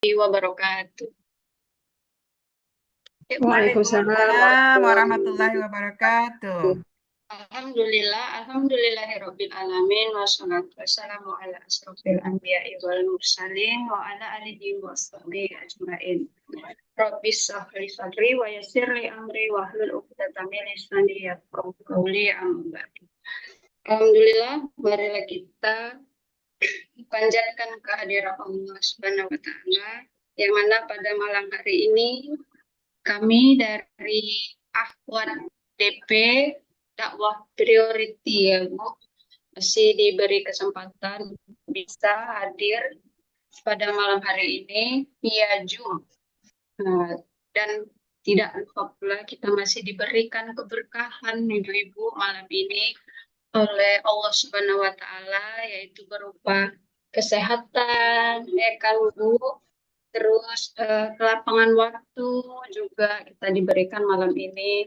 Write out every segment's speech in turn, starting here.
wabarakatuh. Waalaikumsalam warahmatullahi wabarakatuh. Alhamdulillahirabbil alamin wassalatu wassalamu ala asrofil anbiya'i wal mursalin wa ala alihi washabihi ajmain. Rabbis shrah li sadri wa yassir li amri wahlul 'uqdatam min lisani yafqahu qawli amma ba'du. Alhamdulillah, marilah kita panjatkan kehadiran Allah Subhanahu wa taala yang mana pada malam hari ini kami dari Akhwat DP dakwah priority ya Bu, masih diberi kesempatan bisa hadir pada malam hari ini via Zoom. Dan tidak lupa pula kita masih diberikan keberkahan ibu-ibu malam ini oleh Allah Subhanahu wa taala, yaitu berupa kesehatan ya kan Bu, terus kelapangan waktu juga kita diberikan malam ini,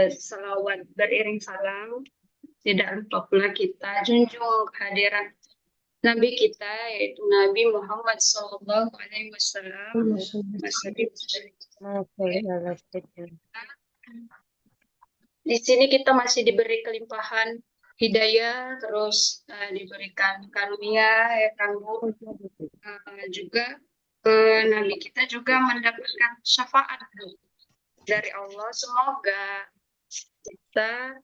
selawat beriring salam. Tidak lupa pula kita junjung kehadiran Nabi kita, yaitu Nabi Muhammad Sallallahu Alaihi Wasallam. Di sini kita masih diberi kelimpahan hidayah, terus diberikan karunia ya kan Bu. Juga Nabi kita juga mendapatkan syafaat dari Allah. Semoga kita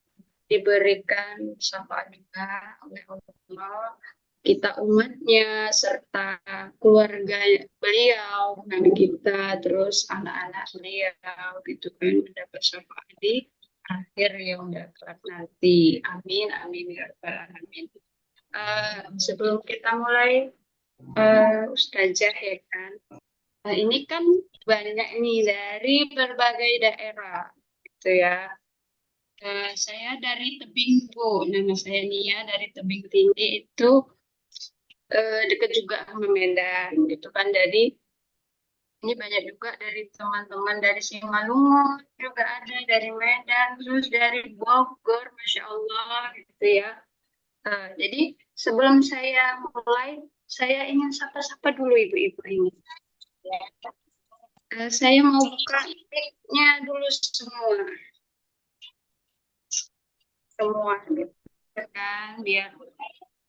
diberikan syafaat juga oleh Allah, kita umatnya serta keluarga beliau, Nabi kita, terus anak-anak beliau gitu kan, mendapat syafaat di akhir yang udah kelak nanti. Amin amin ya rabbal alamin. Sebelum kita mulai, Ustazah ya kan, ini kan banyak nih dari berbagai daerah gitu ya. Saya dari Tebing Bu, nama saya Nia dari Tebing Tinggi itu, dekat juga sama Medan gitu kan. Jadi ini banyak juga dari teman-teman dari Simalungun juga ada, dari Medan, terus dari Bogor, Masya Allah gitu ya. Jadi sebelum saya mulai, saya ingin sapa-sapa dulu ibu-ibu ini. Saya mau buka mic-nya dulu semua gitu kan, biar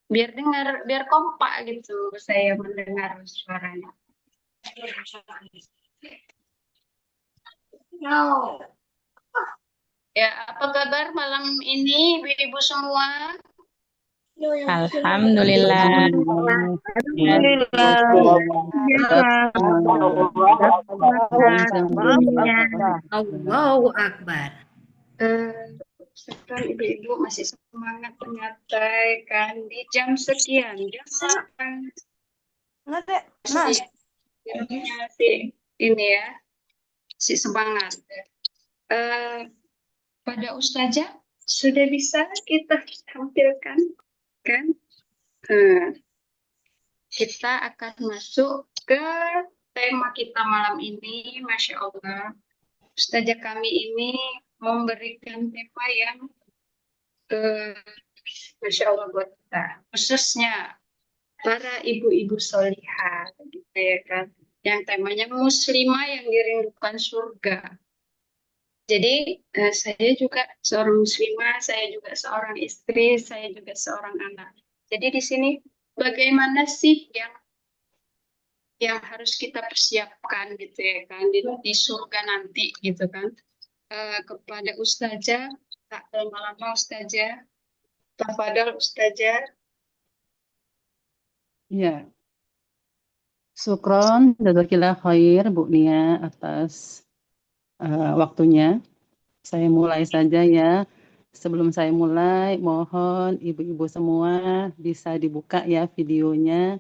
biar dengar, biar kompak gitu saya mendengar suaranya. Ya, apa kabar malam ini ibu-ibu semua? Alhamdulillah. Allahu Akbar. Sekarang ibu-ibu masih semangat ternyata ya kan, di jam sekian, jam 8. Masih ini ya, si semangat. Pada Ustazah sudah bisa kita tampilkan kan? Kita akan masuk ke tema kita malam ini. Masya Allah, Ustazah kami ini memberikan tema yang Masya Allah buat kita, khususnya para ibu-ibu solihah gitu ya kan, yang temanya muslimah yang dirindukan surga. Jadi saya juga seorang muslimah, saya juga seorang istri, saya juga seorang anak. Jadi di sini bagaimana sih yang harus kita persiapkan gitu ya kan di surga nanti gitu kan. Kepada Ustazah, tak lama-lama Ustazah, tafadhol Ustazah. Ya, syukron, jazakillah khair Bu Nia atas waktunya. Saya mulai saja ya. Sebelum saya mulai, mohon ibu-ibu semua bisa dibuka ya videonya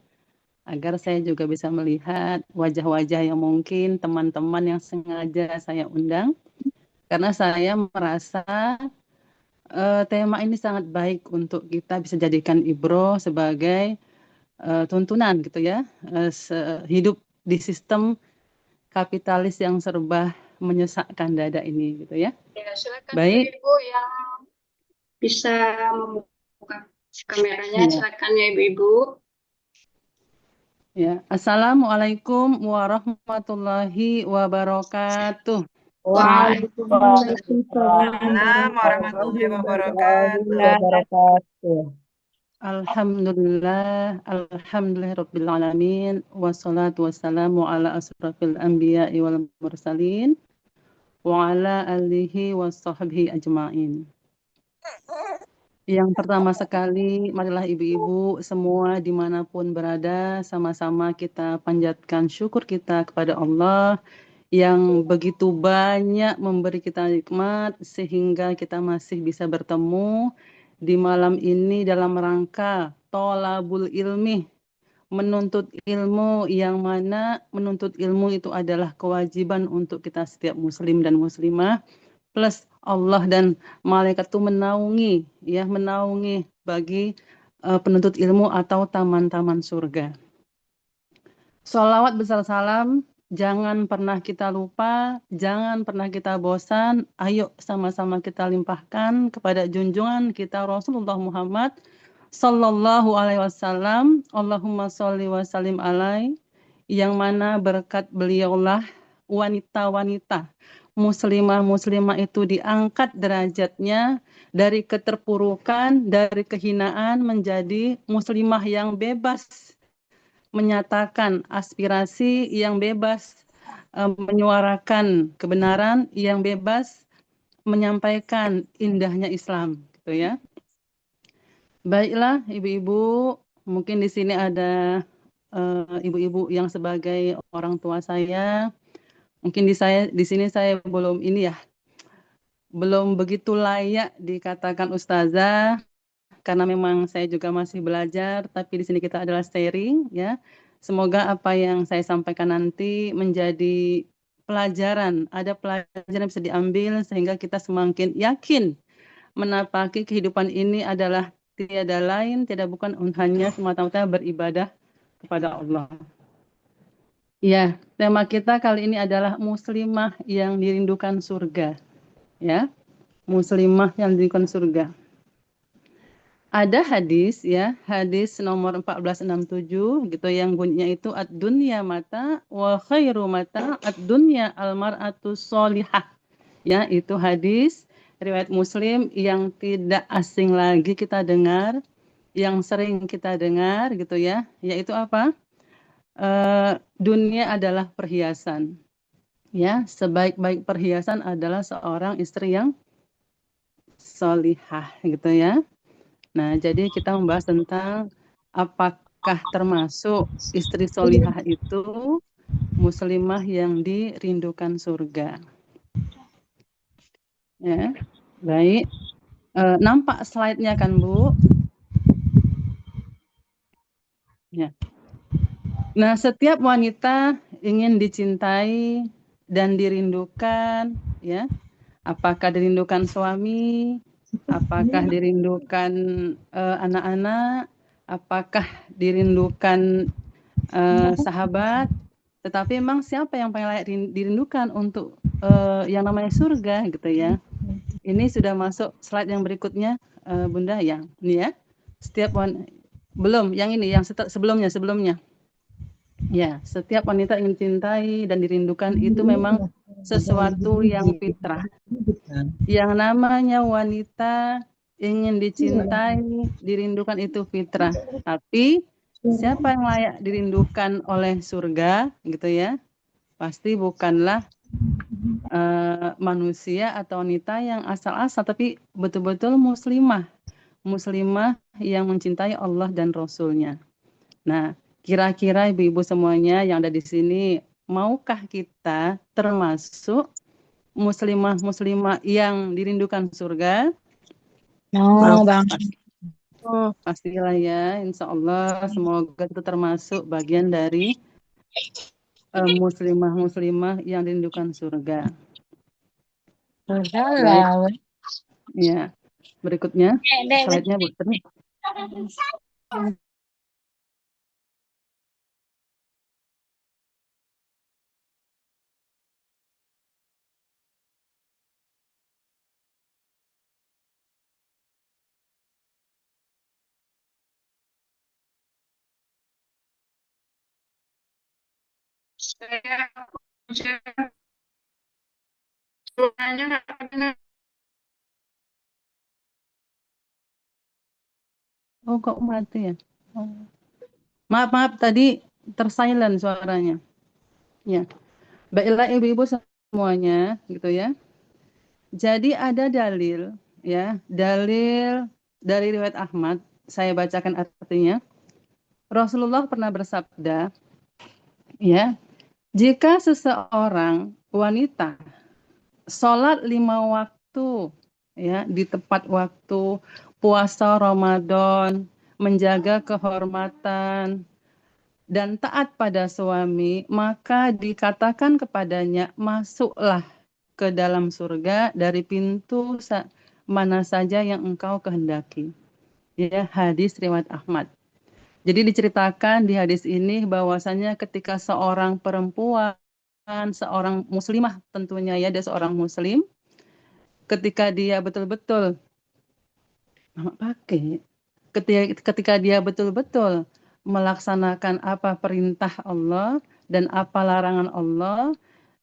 agar saya juga bisa melihat wajah-wajah yang mungkin teman-teman yang sengaja saya undang. Karena saya merasa tema ini sangat baik untuk kita bisa jadikan ibro sebagai tuntunan gitu ya, hidup di sistem kapitalis yang serba menyesakkan dada ini gitu ya. Ya, silakan Baik. Ibu yang bisa membuka kameranya, Ya. silakan ya Ibu-ibu. Ya, Assalamualaikum warahmatullahi wabarakatuh. Waalaikumsalam Waalaikumsalam warahmatullahi warahmatullahi wabarakatuh. wabarakatuh. Alhamdulillahirabbil alamin wassalatu wassalamu ala asrafil anbiya'i wal mursalin wa ala alihi washabbihi ajmain. Yang pertama sekali, marilah ibu-ibu semua dimanapun berada, sama-sama kita panjatkan syukur kita kepada Allah yang begitu banyak memberi kita nikmat sehingga kita masih bisa bertemu di malam ini dalam rangka tolabul ilmi, menuntut ilmu, yang mana menuntut ilmu itu adalah kewajiban untuk kita setiap muslim dan muslimah, plus Allah dan malaikat itu menaungi bagi penuntut ilmu atau taman-taman surga. Sholawat besar salam, jangan pernah kita lupa, jangan pernah kita bosan. Ayo sama-sama kita limpahkan kepada junjungan kita Rasulullah Muhammad Sallallahu Alaihi Wasallam. Allahumma sholli wa sallim alaihi, yang mana berkat beliaulah wanita-wanita muslimah-muslimah itu diangkat derajatnya dari keterpurukan, dari kehinaan menjadi muslimah yang bebas menyatakan aspirasi, yang bebas menyuarakan kebenaran, yang bebas menyampaikan indahnya Islam, gitu ya. Baiklah ibu-ibu, mungkin di sini ada ibu-ibu yang sebagai orang tua saya. Mungkin di sini saya belum begitu layak dikatakan ustazah, karena memang saya juga masih belajar, tapi di sini kita adalah sharing ya. Semoga apa yang saya sampaikan nanti menjadi pelajaran, ada pelajaran yang bisa diambil sehingga kita semakin yakin menapaki kehidupan ini adalah tiada lain, tiada bukan hanya semata-mata beribadah kepada Allah. Ya, tema kita kali ini adalah muslimah yang dirindukan surga. Ya, muslimah yang dirindukan surga. Ada hadis ya, hadis nomor 1467 gitu yang bunyinya itu ad-dunya mata wa khairu mata ad-dunya al-mar'atu sholihah. Ya, itu hadis riwayat Muslim yang tidak asing lagi kita dengar, yang sering kita dengar gitu ya, yaitu apa? Dunia adalah perhiasan. Ya, sebaik-baik perhiasan adalah seorang istri yang sholihah gitu ya. Nah, jadi kita membahas tentang apakah termasuk istri solihah itu muslimah yang dirindukan surga. Ya, baik. Nampak slide-nya kan, Bu? Ya. Nah, setiap wanita ingin dicintai dan dirindukan, ya. Apakah dirindukan suami? Apakah dirindukan anak-anak? Apakah dirindukan sahabat? Tetapi memang siapa yang paling layak dirindukan untuk yang namanya surga gitu ya. Ini sudah masuk slide yang berikutnya, Bunda ya. Ini ya. Setiap belum, yang ini yang sebelumnya. Ya, setiap wanita ingin dicintai dan dirindukan itu memang sesuatu yang fitrah. Yang namanya wanita ingin dicintai, dirindukan itu fitrah. Tapi siapa yang layak dirindukan oleh surga gitu ya? Pasti bukanlah manusia atau wanita yang asal-asal, tapi betul-betul muslimah. Muslimah yang mencintai Allah dan Rasul-Nya. Nah, kira-kira ibu-ibu semuanya yang ada di sini, maukah kita termasuk muslimah-muslimah yang dirindukan surga? Mau bang. Oh, pastilah ya, insya Allah semoga itu termasuk bagian dari muslimah-muslimah yang dirindukan surga. Baik, ya. Berikutnya, slide-nya Bu. Saya kerja semuanya nggak pernah. Oh, kok mati ya? Oh. Maaf, tadi tersilent suaranya. Ya. Baiklah ibu-ibu semuanya, gitu ya. Jadi ada dalil, ya, dalil dari riwayat Ahmad. Saya bacakan artinya. Rasulullah pernah bersabda, ya, jika seseorang wanita sholat 5 waktu, ya, di tepat waktu, puasa Ramadan, menjaga kehormatan, dan taat pada suami, maka dikatakan kepadanya, masuklah ke dalam surga dari pintu mana saja yang engkau kehendaki. Ya, hadis riwayat Ahmad. Jadi diceritakan di hadis ini bahwasanya ketika seorang perempuan, seorang muslimah tentunya ya, dia seorang muslim, ketika dia betul-betul ketika dia betul-betul melaksanakan apa perintah Allah dan apa larangan Allah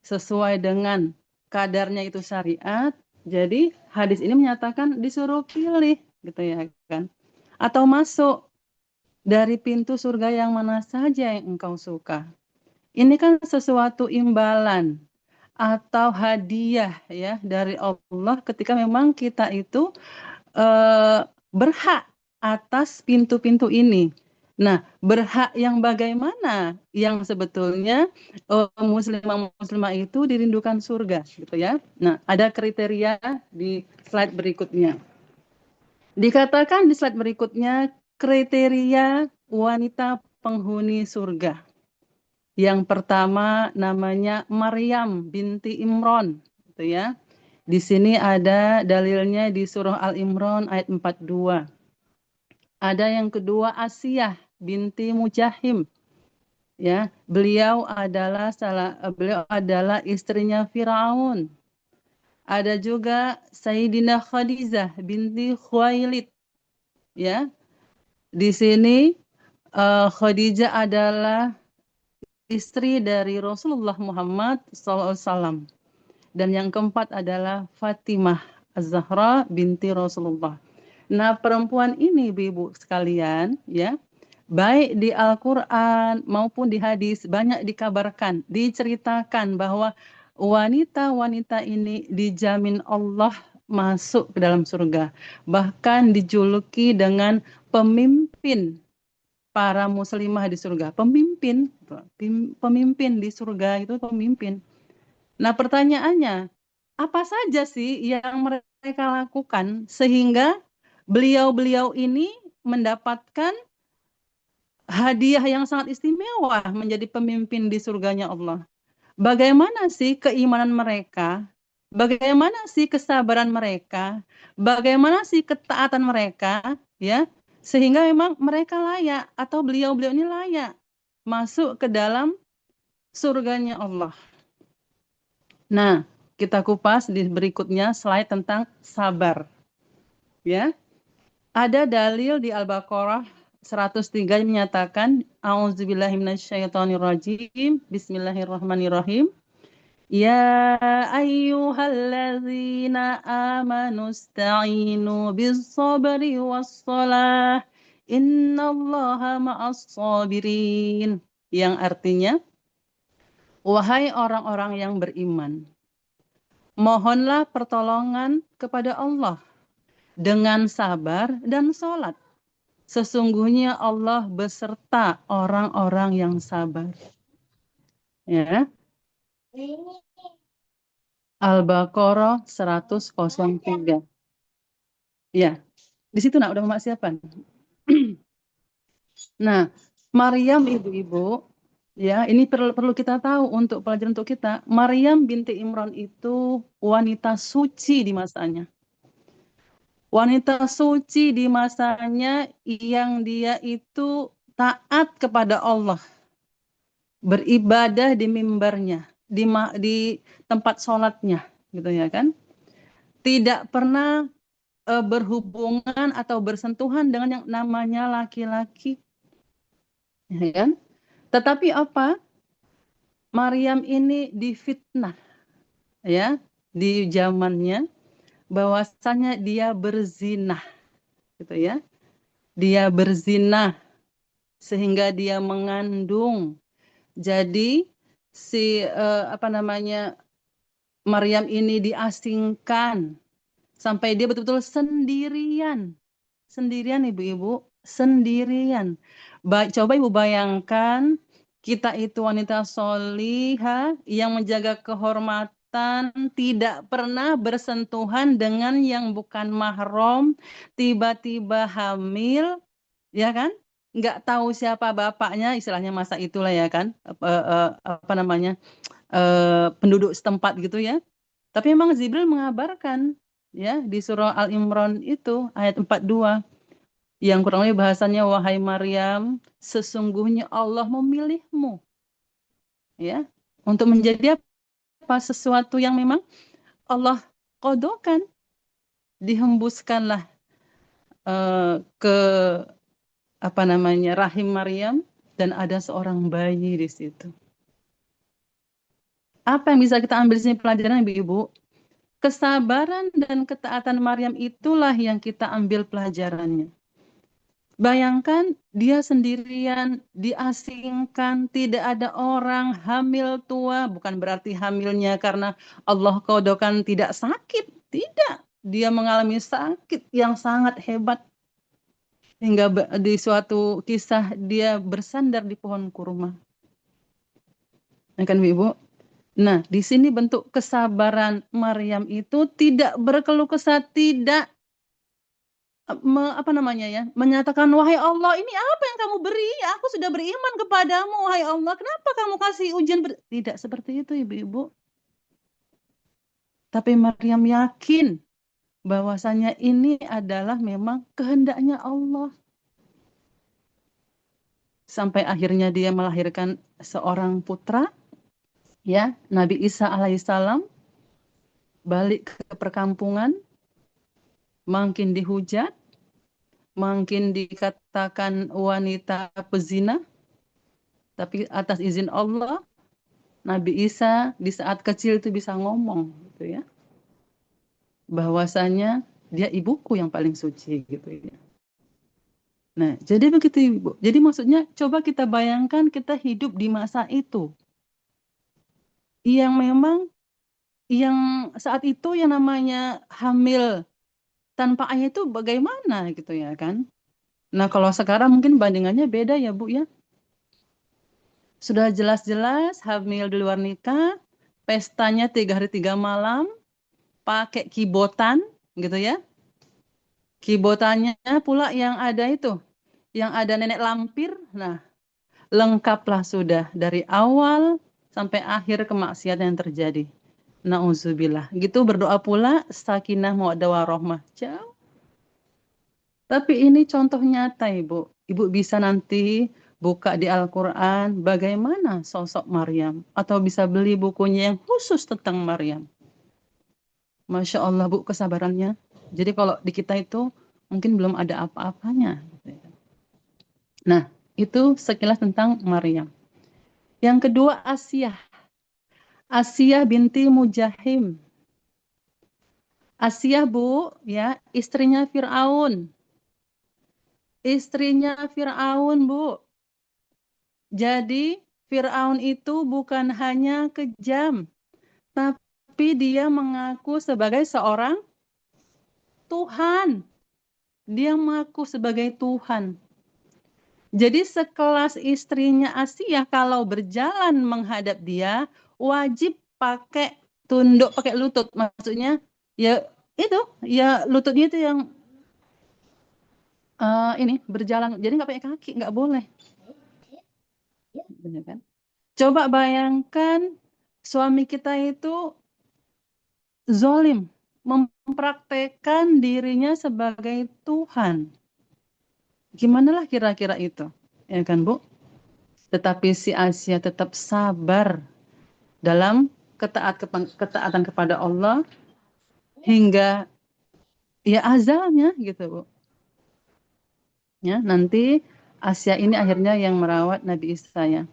sesuai dengan kadarnya itu syariat. Jadi hadis ini menyatakan disuruh pilih gitu ya kan. Atau masuk dari pintu surga yang mana saja yang engkau suka. Ini kan sesuatu imbalan atau hadiah ya dari Allah ketika memang kita itu berhak atas pintu-pintu ini. Nah, berhak yang bagaimana yang sebetulnya muslimah itu dirindukan surga gitu ya. Nah, ada kriteria di slide berikutnya. Dikatakan di slide berikutnya kriteria wanita penghuni surga. Yang pertama namanya Maryam binti Imran gitu ya. Di sini ada dalilnya di surah Al-Imran ayat 42. Ada yang kedua Asiyah binti Mujahim. Ya, beliau adalah istrinya Firaun. Ada juga Sayyidina Khadijah binti Khuwailid. Ya. Di sini Khadijah adalah istri dari Rasulullah Muhammad SAW. Dan yang keempat adalah Fatimah Az-Zahra binti Rasulullah. Nah, perempuan ini, ibu sekalian, ya, baik di Al-Quran maupun di hadis, banyak dikabarkan, diceritakan bahwa wanita-wanita ini dijamin Allah masuk ke dalam surga. Bahkan dijuluki dengan pemimpin para muslimah di surga. Pemimpin di surga itu pemimpin. Nah, pertanyaannya, apa saja sih yang mereka lakukan sehingga beliau-beliau ini mendapatkan hadiah yang sangat istimewa menjadi pemimpin di surganya Allah? Bagaimana sih keimanan mereka? Bagaimana sih kesabaran mereka? Bagaimana sih ketaatan mereka? Ya, sehingga memang mereka layak atau beliau-beliau ini layak masuk ke dalam surganya Allah. Nah, kita kupas di berikutnya slide tentang sabar. Ya. Ada dalil di Al-Baqarah 103 yang menyatakan A'udzubillahi minasyaitonirrajim. Bismillahirrahmanirrahim. Ya ayyuhalladzina amanu ista'inu bis-sabri was-shalah. Innallaha ma'as-sabirin. Yang artinya, wahai orang-orang yang beriman, mohonlah pertolongan kepada Allah dengan sabar dan sholat. Sesungguhnya Allah beserta orang-orang yang sabar. Ya. Al-Baqarah 103. Ya. Di situ udah Mak siapkan. Nah, Maryam ibu-ibu, ya, ini perlu kita tahu untuk pelajaran untuk kita. Maryam binti Imran itu wanita suci di masanya. Wanita suci di masanya yang dia itu taat kepada Allah. Beribadah di mimbarnya, di tempat sholatnya, gitu ya kan. Tidak pernah berhubungan atau bersentuhan dengan yang namanya laki-laki. Ya kan? Tetapi apa? Maryam ini difitnah ya di zamannya, bahwasanya dia berzinah gitu ya. Dia berzinah sehingga dia mengandung. Jadi si Maryam ini diasingkan sampai dia betul-betul sendirian. Sendirian ibu-ibu, sendirian. Coba ibu bayangkan, kita itu wanita solihah yang menjaga kehormatan, tidak pernah bersentuhan dengan yang bukan mahram, tiba-tiba hamil, ya kan? Nggak tahu siapa bapaknya, istilahnya masa itulah ya kan, penduduk setempat gitu ya. Tapi memang Jibril mengabarkan ya di surah Al-Imran itu ayat 42 yang kurang lebih bahasanya, wahai Maryam, sesungguhnya Allah memilihmu ya untuk menjadi apa, sesuatu yang memang Allah kodokan. Dihembuskanlah ke rahim Maryam dan ada seorang bayi di situ. Apa yang bisa kita ambil di sini pelajaran Ibu-ibu? Kesabaran dan ketaatan Maryam itulah yang kita ambil pelajarannya. Bayangkan dia sendirian, diasingkan, tidak ada orang, hamil tua, bukan berarti hamilnya karena Allah kodokan tidak sakit, tidak. Dia mengalami sakit yang sangat hebat. Hingga di suatu kisah dia bersandar di pohon kurma. Ya kan Ibu? Nah, di sini bentuk kesabaran Maryam itu tidak berkeluh kesah, tidak menyatakan, wahai Allah, ini apa yang kamu beri? Aku sudah beriman kepadamu, wahai Allah. Kenapa kamu kasih ujian? Tidak seperti itu, ibu-ibu. Tapi Maryam yakin bahwasanya ini adalah memang kehendaknya Allah. Sampai akhirnya dia melahirkan seorang putra, ya, Nabi Isa alaihissalam, balik ke perkampungan, makin dihujat, makin dikatakan wanita pezina, tapi atas izin Allah, Nabi Isa di saat kecil itu bisa ngomong, gitu ya, bahwasanya dia ibuku yang paling suci, gitu ya. Nah, jadi begitu Ibu. Jadi maksudnya coba kita bayangkan kita hidup di masa itu, yang memang yang saat itu yang namanya hamil tanpa ayah itu bagaimana gitu ya kan. Nah, kalau sekarang mungkin bandingannya beda ya Bu ya. Sudah jelas-jelas hamil di luar nikah, pestanya 3 hari 3 malam, pakai kibotan gitu ya. Kibotannya pula yang ada itu, yang ada nenek lampir. Nah, lengkaplah sudah dari awal sampai akhir kemaksiatan yang terjadi. Nauzubillah. Gitu berdoa pula sakinah mawaddah warahmah. Jauh. Tapi ini contoh nyata Ibu. Ibu bisa nanti buka di Al-Quran bagaimana sosok Maryam. Atau bisa beli bukunya yang khusus tentang Maryam. Masya Allah Bu kesabarannya. Jadi kalau di kita itu mungkin belum ada apa-apanya. Nah, itu sekilas tentang Maryam. Yang kedua Asiyah. Asiyah binti Mujahim. Asiyah Bu, ya, istrinya Fir'aun. Istrinya Fir'aun Bu. Jadi Fir'aun itu bukan hanya kejam, tapi dia mengaku sebagai seorang Tuhan. Dia mengaku sebagai Tuhan. Jadi sekelas istrinya Asiyah kalau berjalan menghadap dia, wajib pakai tunduk, pakai lutut. Maksudnya ya itu, ya lututnya itu yang ini berjalan. Jadi nggak pakai kaki, nggak boleh. Benar kan? Coba bayangkan suami kita itu zolim, mempraktekkan dirinya sebagai Tuhan. Gimana lah kira-kira itu? Ya kan Bu? Tetapi si Asia tetap sabar dalam ketaatan kepada Allah hingga ya azalnya gitu Bu. Ya, nanti Asia ini akhirnya yang merawat Nabi Isa ya.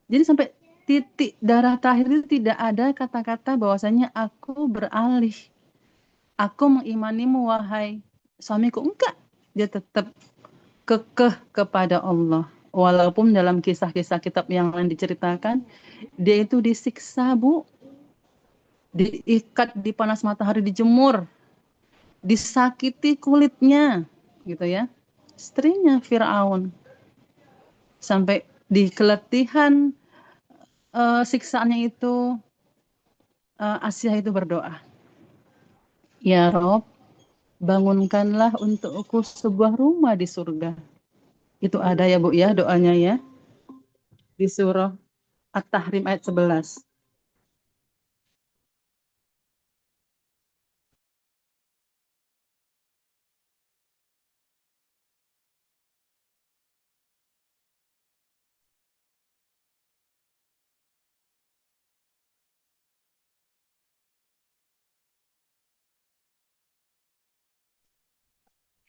Jadi sampai titik darah terakhir itu tidak ada kata-kata bahwasanya aku beralih. Aku mengimanimu wahai suamiku. Enggak. Dia tetap kekeh kepada Allah. Walaupun dalam kisah-kisah kitab yang lain diceritakan, dia itu disiksa, Bu. Diikat di panas matahari, dijemur, disakiti kulitnya, gitu ya. Istrinya Firaun. Sampai di keletihan siksaannya itu, Asia itu berdoa, ya Rob, bangunkanlah untukku sebuah rumah di surga. Itu ada ya Bu ya doanya ya, di surah At-Tahrim ayat 11.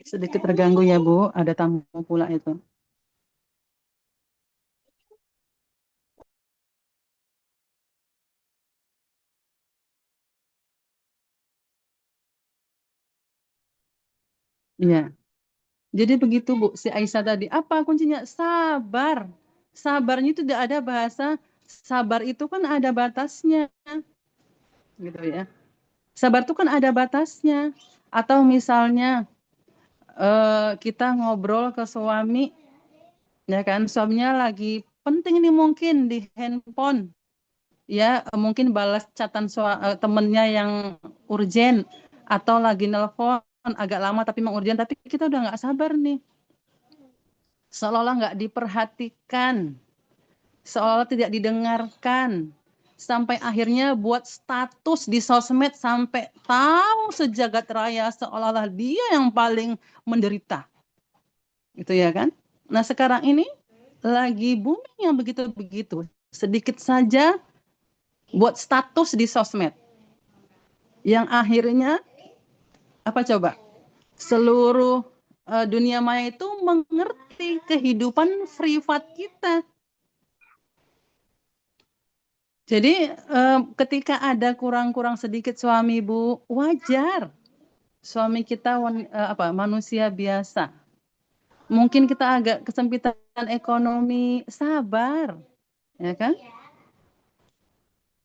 Sedikit terganggu ya Bu, ada tamu pula itu. Iya. Jadi begitu Bu, si Aisyah tadi, apa kuncinya? Sabar. Sabarnya itu tidak ada bahasa, sabar itu kan ada batasnya, gitu ya. Sabar itu kan ada batasnya. Atau misalnya kita ngobrol ke suami, ya kan, suaminya lagi penting nih mungkin di handphone, ya mungkin balas catatan temennya yang urgent, atau lagi nelpon agak lama tapi memang urgent, tapi kita udah nggak sabar nih, seolah-olah nggak diperhatikan, seolah tidak didengarkan, sampai akhirnya buat status di sosmed sampai tahu sejagat raya seolah-olah dia yang paling menderita. Itu ya kan? Nah, sekarang ini lagi booming yang begitu-begitu. Sedikit saja buat status di sosmed. Yang akhirnya apa coba? Seluruh dunia maya itu mengerti kehidupan privat kita. Jadi ketika ada kurang-kurang sedikit suami Bu, wajar. Suami kita manusia biasa. Mungkin kita agak kesempitan ekonomi, sabar, ya kan?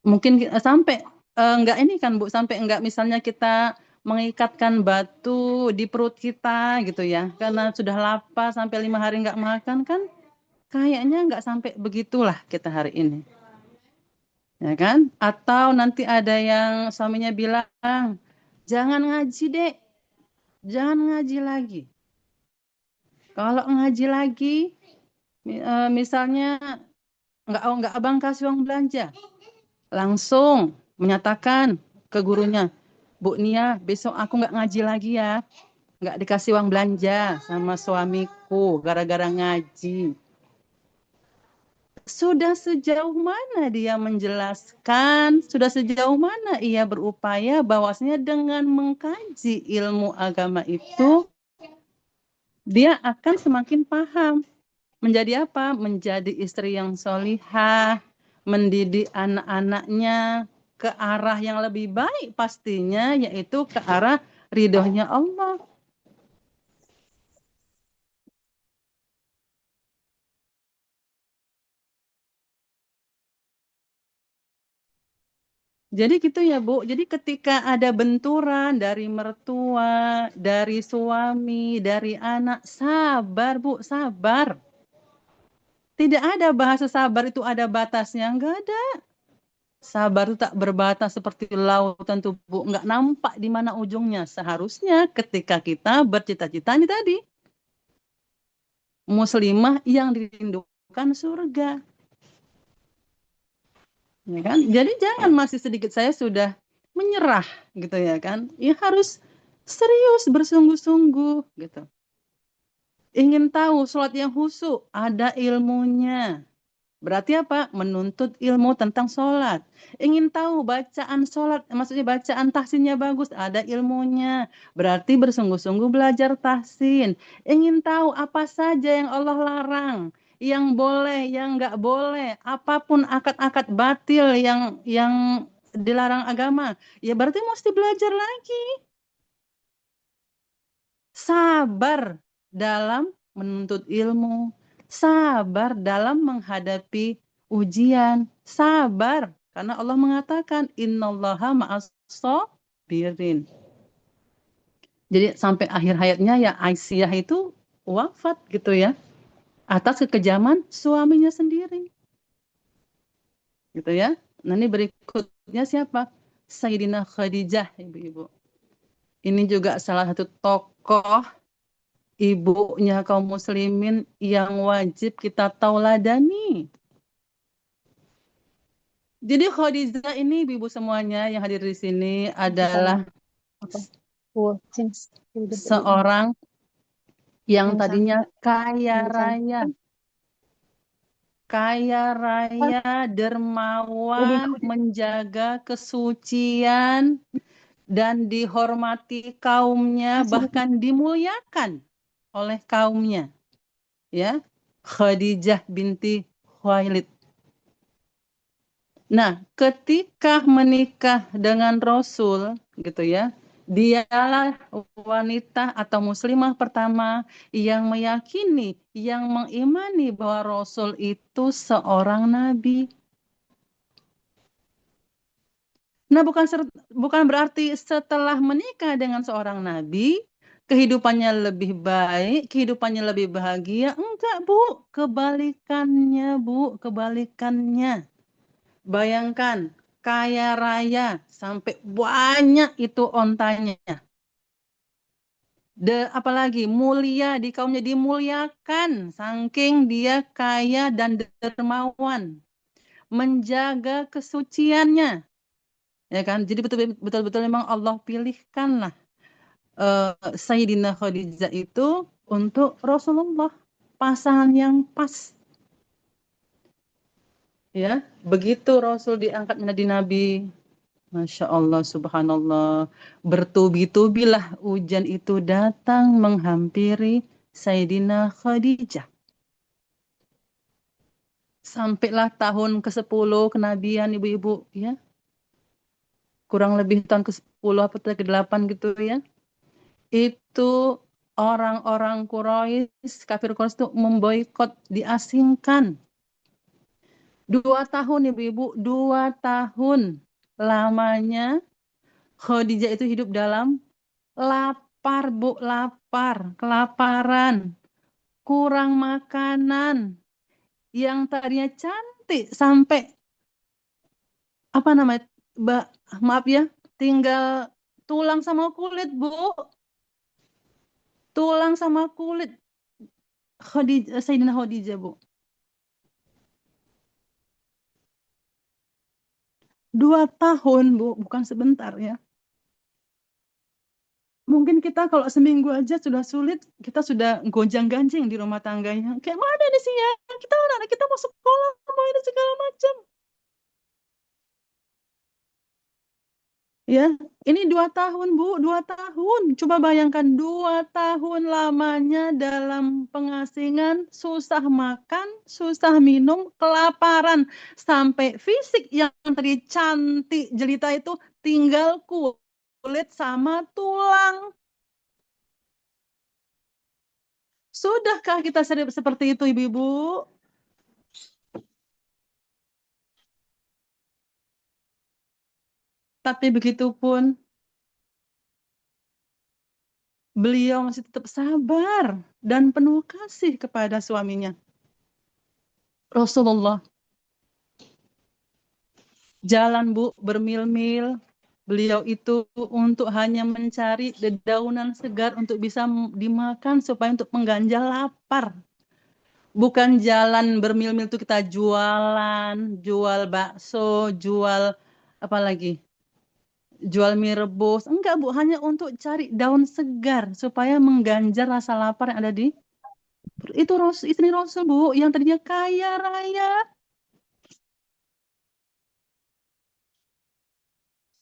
Mungkin sampai enggak ini kan Bu, sampai enggak misalnya kita mengikatkan batu di perut kita gitu ya, karena sudah lapar sampai 5 hari enggak makan kan, kayaknya enggak sampai begitulah kita hari ini. Ya kan? Atau nanti ada yang suaminya bilang, jangan ngaji dek, jangan ngaji lagi. Kalau ngaji lagi, misalnya enggak abang kasih uang belanja, langsung menyatakan ke gurunya, Bu Nia, besok aku enggak ngaji lagi ya, enggak dikasih uang belanja sama suamiku gara-gara ngaji. Sudah sejauh mana dia menjelaskan, sudah sejauh mana ia berupaya bahwasanya dengan mengkaji ilmu agama itu, dia akan semakin paham. Menjadi apa? Menjadi istri yang solihah, mendidik anak-anaknya ke arah yang lebih baik pastinya, yaitu ke arah ridhonya Allah. Jadi gitu ya Bu, jadi ketika ada benturan dari mertua, dari suami, dari anak, sabar Bu, sabar. Tidak ada bahasa sabar itu ada batasnya, enggak ada. Sabar itu tak berbatas seperti lautan tuh Bu, enggak nampak di mana ujungnya. Seharusnya ketika kita bercita-cita ini tadi, muslimah yang dirindukan surga. Ya kan? Jadi jangan masih sedikit saya sudah menyerah gitu ya kan. Ya harus serius bersungguh-sungguh gitu. Ingin tahu sholat yang khusyuk, ada ilmunya. Berarti apa? Menuntut ilmu tentang sholat. Ingin tahu bacaan sholat, maksudnya bacaan tahsinnya bagus, ada ilmunya. Berarti bersungguh-sungguh belajar tahsin. Ingin tahu apa saja yang Allah larang. yang boleh, yang nggak boleh, apapun akad-akad batil yang dilarang agama, ya berarti mesti belajar lagi. Sabar dalam menuntut ilmu, sabar dalam menghadapi ujian, sabar karena Allah mengatakan innallaha ma'as sabirin. Jadi sampai akhir hayatnya ya Aisyah itu wafat gitu ya atas kekejaman suaminya sendiri. Gitu ya. Nah, ini berikutnya siapa? Sayyidina Khadijah, Ibu-ibu. Ini juga salah satu tokoh ibunya kaum muslimin yang wajib kita tauladani. Jadi Khadijah ini ibu-ibu semuanya yang hadir di sini adalah seorang yang tadinya kaya raya, dermawan, menjaga kesucian dan dihormati kaumnya, bahkan dimuliakan oleh kaumnya. Ya, Khadijah binti Khuwailid. Nah, ketika menikah dengan Rasul, gitu ya, dialah wanita atau muslimah pertama yang meyakini, yang mengimani bahwa Rasul itu seorang nabi. Nah, bukan berarti setelah menikah dengan seorang nabi, kehidupannya lebih baik, kehidupannya lebih bahagia. Enggak, Bu. Kebalikannya, Bu. Kebalikannya. Bayangkan, kaya raya, sampai banyak itu ontanya. Apalagi mulia di kaumnya, dimuliakan, saking dia kaya dan dermawan. Menjaga kesuciannya. Ya kan? Jadi betul-betul memang Allah pilihkanlah Sayyidina Khadijah itu untuk Rasulullah, pasangan yang pas. Ya, begitu Rasul diangkat menjadi nabi, Masya Allah, subhanallah, bertubi-tubilah hujan itu datang menghampiri Sayyidina Khadijah. Sampailah tahun ke-10 kenabian ibu-ibu, ya. Kurang lebih tahun ke-10 atau ke-8 gitu ya. Itu orang-orang Quraisy, kafir Quraisy itu memboikot, diasingkan. 2 tahun ibu-ibu, 2 tahun lamanya Khadijah itu hidup dalam lapar, Bu, lapar, kelaparan, kurang makanan. Yang tadinya cantik sampai apa namanya? Maaf ya, tinggal tulang sama kulit, Bu. Tulang sama kulit. Sayyidina Khadijah, Bu. 2 tahun, Bu, bukan sebentar ya. Mungkin kita kalau seminggu aja sudah sulit, kita sudah gonjang-ganjing di rumah tangganya. Kayak mana nih sih ya? Kita anak-anak kita mau sekolah, mau ini segala macam. Ya, ini 2 tahun, Bu, 2 tahun. Coba bayangkan 2 tahun lamanya dalam pengasingan, susah makan, susah minum, kelaparan. Sampai fisik yang tadi cantik jelita itu tinggal kulit sama tulang. Sudahkah kita seperti itu, Ibu-ibu? Tapi begitupun beliau masih tetap sabar dan penuh kasih kepada suaminya. Rasulullah jalan, Bu, bermil-mil. Beliau itu untuk hanya mencari dedaunan segar untuk bisa dimakan supaya untuk mengganjal lapar. Bukan jalan bermil-mil itu kita jualan, jual bakso, jual apa lagi? Jual mie rebus. Enggak, Bu, hanya untuk cari daun segar supaya mengganjar rasa lapar yang ada di itu istri Rasul, Bu, yang tadinya kaya raya.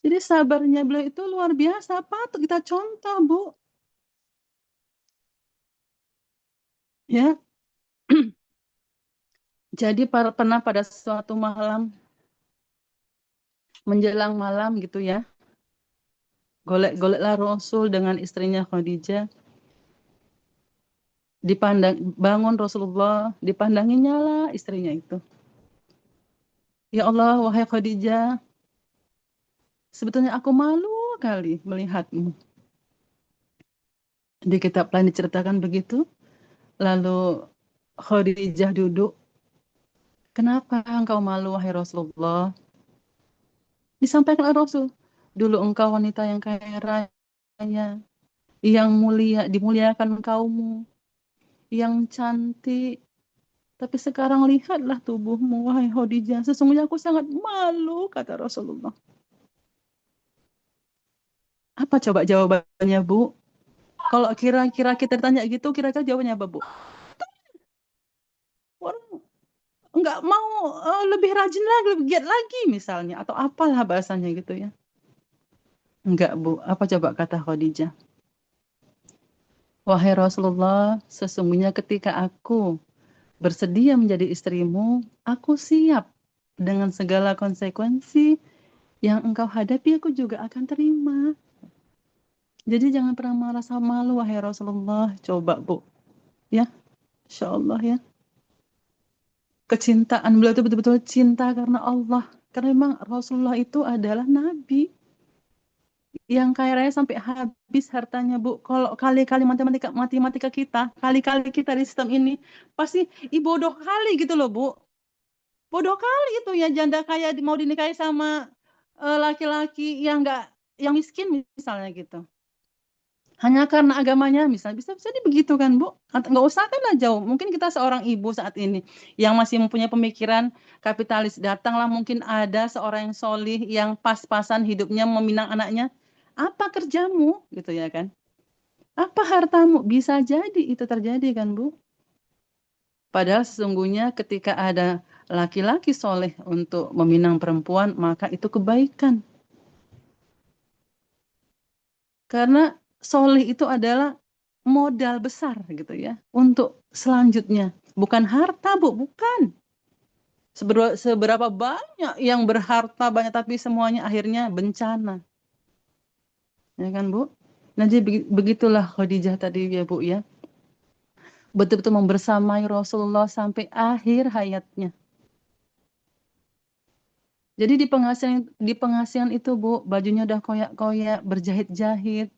Jadi sabarnya beliau itu luar biasa, patut kita contoh, Bu. Ya. Jadi pernah pada suatu malam, menjelang malam gitu ya, golek-goleklah Rasul dengan istrinya Khadijah. Bangun Rasulullah, dipandanginya lah istrinya itu. Ya Allah, wahai Khadijah, sebetulnya aku malu kali melihatmu. Di kitab lain diceritakan begitu. Lalu Khadijah duduk. Kenapa engkau malu, wahai Rasulullah? Disampaikan oleh Rasul. Dulu engkau wanita yang kaya raya, yang mulia, dimuliakan kaummu, yang cantik. Tapi sekarang lihatlah tubuhmu, wahai Khadijah. Sesungguhnya aku sangat malu, kata Rasulullah. Apa coba jawabannya, Bu? Kalau kira-kira kita ditanya gitu, kira-kira jawabannya apa, Bu? Orang nggak mau lebih rajin lagi, lebih giat lagi misalnya. Atau apalah bahasanya gitu ya. Enggak, Bu. Apa coba kata Khadijah? Wahai Rasulullah, sesungguhnya ketika aku bersedia menjadi istrimu, aku siap dengan segala konsekuensi yang engkau hadapi, aku juga akan terima. Jadi jangan pernah merasa malu, wahai Rasulullah. Coba, Bu. Ya, Insya Allah ya. Kecintaan beliau itu betul-betul cinta karena Allah. Karena memang Rasulullah itu adalah Nabi yang kaya raya sampai habis hartanya, Bu. Kalau kali-kali matematika kita, kali-kali kita di sistem ini, pasti bodoh kali gitu loh, Bu. Bodoh kali itu ya, janda kaya mau dinikahi sama laki-laki yang miskin misalnya gitu. Hanya karena agamanya misalnya, bisa begitu kan, Bu? Nggak usah kan lah jauh. Mungkin kita seorang ibu saat ini yang masih mempunyai pemikiran kapitalis, datanglah mungkin ada seorang yang solih yang pas-pasan hidupnya meminang anaknya. Apa kerjamu gitu ya kan? Apa hartamu? Bisa jadi itu terjadi kan, Bu? Padahal sesungguhnya ketika ada laki-laki soleh untuk meminang perempuan, maka itu kebaikan. Karena soleh itu adalah modal besar gitu ya untuk selanjutnya. Bukan harta, Bu, bukan. Seberapa banyak yang berharta banyak tapi semuanya akhirnya bencana. Ya kan, Bu? Nah, jadi begitulah Khadijah tadi ya, Bu ya. Betul-betul membersamai Rasulullah sampai akhir hayatnya. Jadi di pengasihan itu, Bu, bajunya udah koyak-koyak, berjahit-jahit.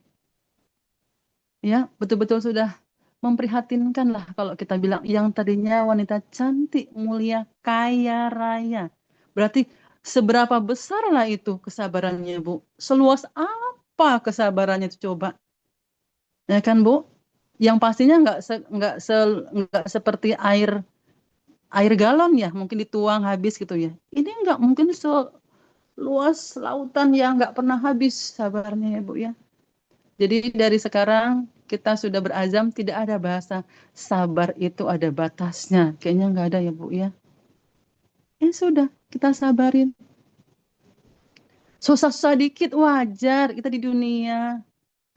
Ya, betul-betul sudah memprihatinkan lah kalau kita bilang yang tadinya wanita cantik, mulia, kaya raya. Berarti seberapa besar lah itu kesabarannya, Bu? Seluas apa kesabarannya itu coba? Ya kan, Bu? Yang pastinya nggak seperti air galon ya, mungkin dituang habis gitu ya. Ini nggak mungkin seluas lautan yang nggak pernah habis sabarnya ya, Bu ya. Jadi dari sekarang kita sudah berazam tidak ada bahasa sabar itu ada batasnya. Kayaknya nggak ada ya, Bu ya. Sudah, kita sabarin. Susah-susah dikit wajar kita di dunia.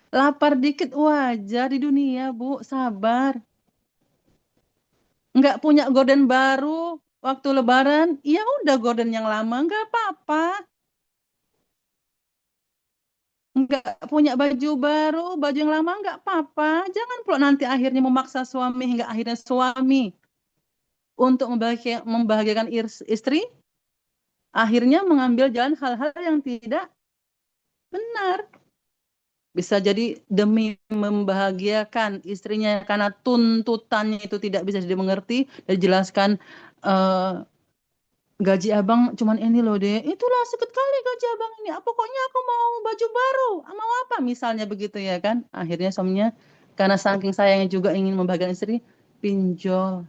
Lapar dikit wajar di dunia, Bu. Sabar. Nggak punya gorden baru waktu lebaran, ya udah gorden yang lama, nggak apa-apa. Nggak punya baju baru, baju yang lama nggak apa-apa. Jangan pula nanti akhirnya memaksa suami hingga akhirnya suami untuk membahagiakan istri, akhirnya mengambil jalan hal-hal yang tidak benar. Bisa jadi demi membahagiakan istrinya karena tuntutannya itu tidak bisa dimengerti dan dijelaskan gaji abang cuman ini loh deh. Itulah sedikit kali gaji abang ini. Pokoknya aku mau baju baru. Mau apa misalnya begitu ya kan. Akhirnya suaminya karena saking sayangnya juga ingin membahagiakan istri, pinjol.